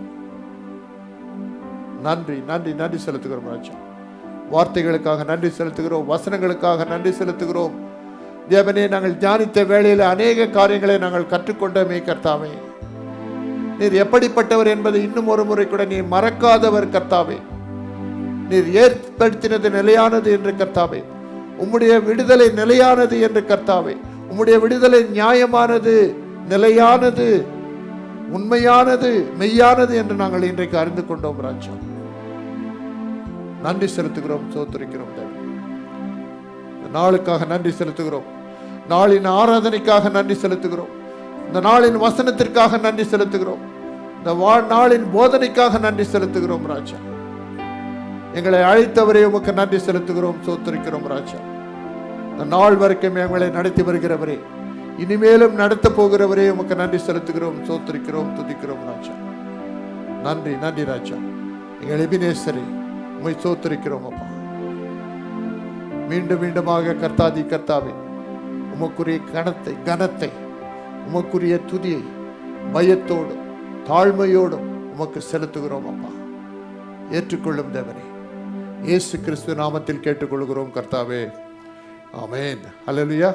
A: நன்றி நன்றி நன்றி செலுத்துகிறோம் ராஜா. வார்த்தைகளுக்காக நன்றி செலுத்துகிறோம், வசனங்களுக்காக நன்றி செலுத்துகிறோம். தேவனே, நாங்கள் தியானித்த வேளையில் அநேக காரியங்களை நாங்கள் கற்றுக்கொண்டோமே கர்த்தாவே. நீர் எப்படிப்பட்டவர் என்பதை இன்னும் ஒரு முறை கூட நீர் மறக்காதவர் கர்த்தாவே. நீர் ஏற்படுத்தினது நிலையானது என்று கர்த்தாவே, உம்முடைய விடுதலை நிலையானது என்று கர்த்தாவே, உம்முடைய விடுதலை நியாயமானது, நிலையானது, உண்மையானது, மெய்யானது என்று நாங்கள் இன்றைக்கு அறிந்து கொண்டோம் ராஜா. நன்றி செலுத்துகிறோம், ஸ்தோத்திரிக்கிறோம். இந்த நாளுக்காக நன்றி செலுத்துகிறோம், நாளின் ஆராதனைக்காக நன்றி செலுத்துகிறோம், இந்த நாளின் வசனத்திற்காக நன்றி செலுத்துகிறோம், இந்த நாளின் போதனைக்காக நன்றி செலுத்துகிறோம் ராஜா. எங்களை அழைத்தவரே உமக்கு நன்றி செலுத்துகிறோம், ஸ்தோத்திரிக்கிறோம் ராஜா. இந்த நாள் வரைக்கும் எங்களை நடத்தி வருகிறவரே, இனிமேலும் நடத்த போகிறவரே, உமக்கு நன்றி செலுத்துகிறோம், ஸ்தோத்திரிக்கிறோம், துதிக்கிறோம் ராஜா. நன்றி நன்றி ராஜா. எங்கள் எபினேசரே, உம்மை ஸ்தோத்திரிக்கிறோம் அப்பா. மீண்டும் மீண்டுமாக கர்த்தாதி கர்த்தாவே, உமக்குரிய கனத்தை உமக்குரிய துதியை பயத்தோடும் தாழ்மையோடும் உமக்கு செலுத்துகிறோம் அப்பா. ஏற்றுக்கொள்ளும் தேவனே, இயேசு கிறிஸ்து நாமத்தில் கேட்டுக்கொள்கிறோம் கர்த்தாவே. ஆமென். அல்லேலூயா.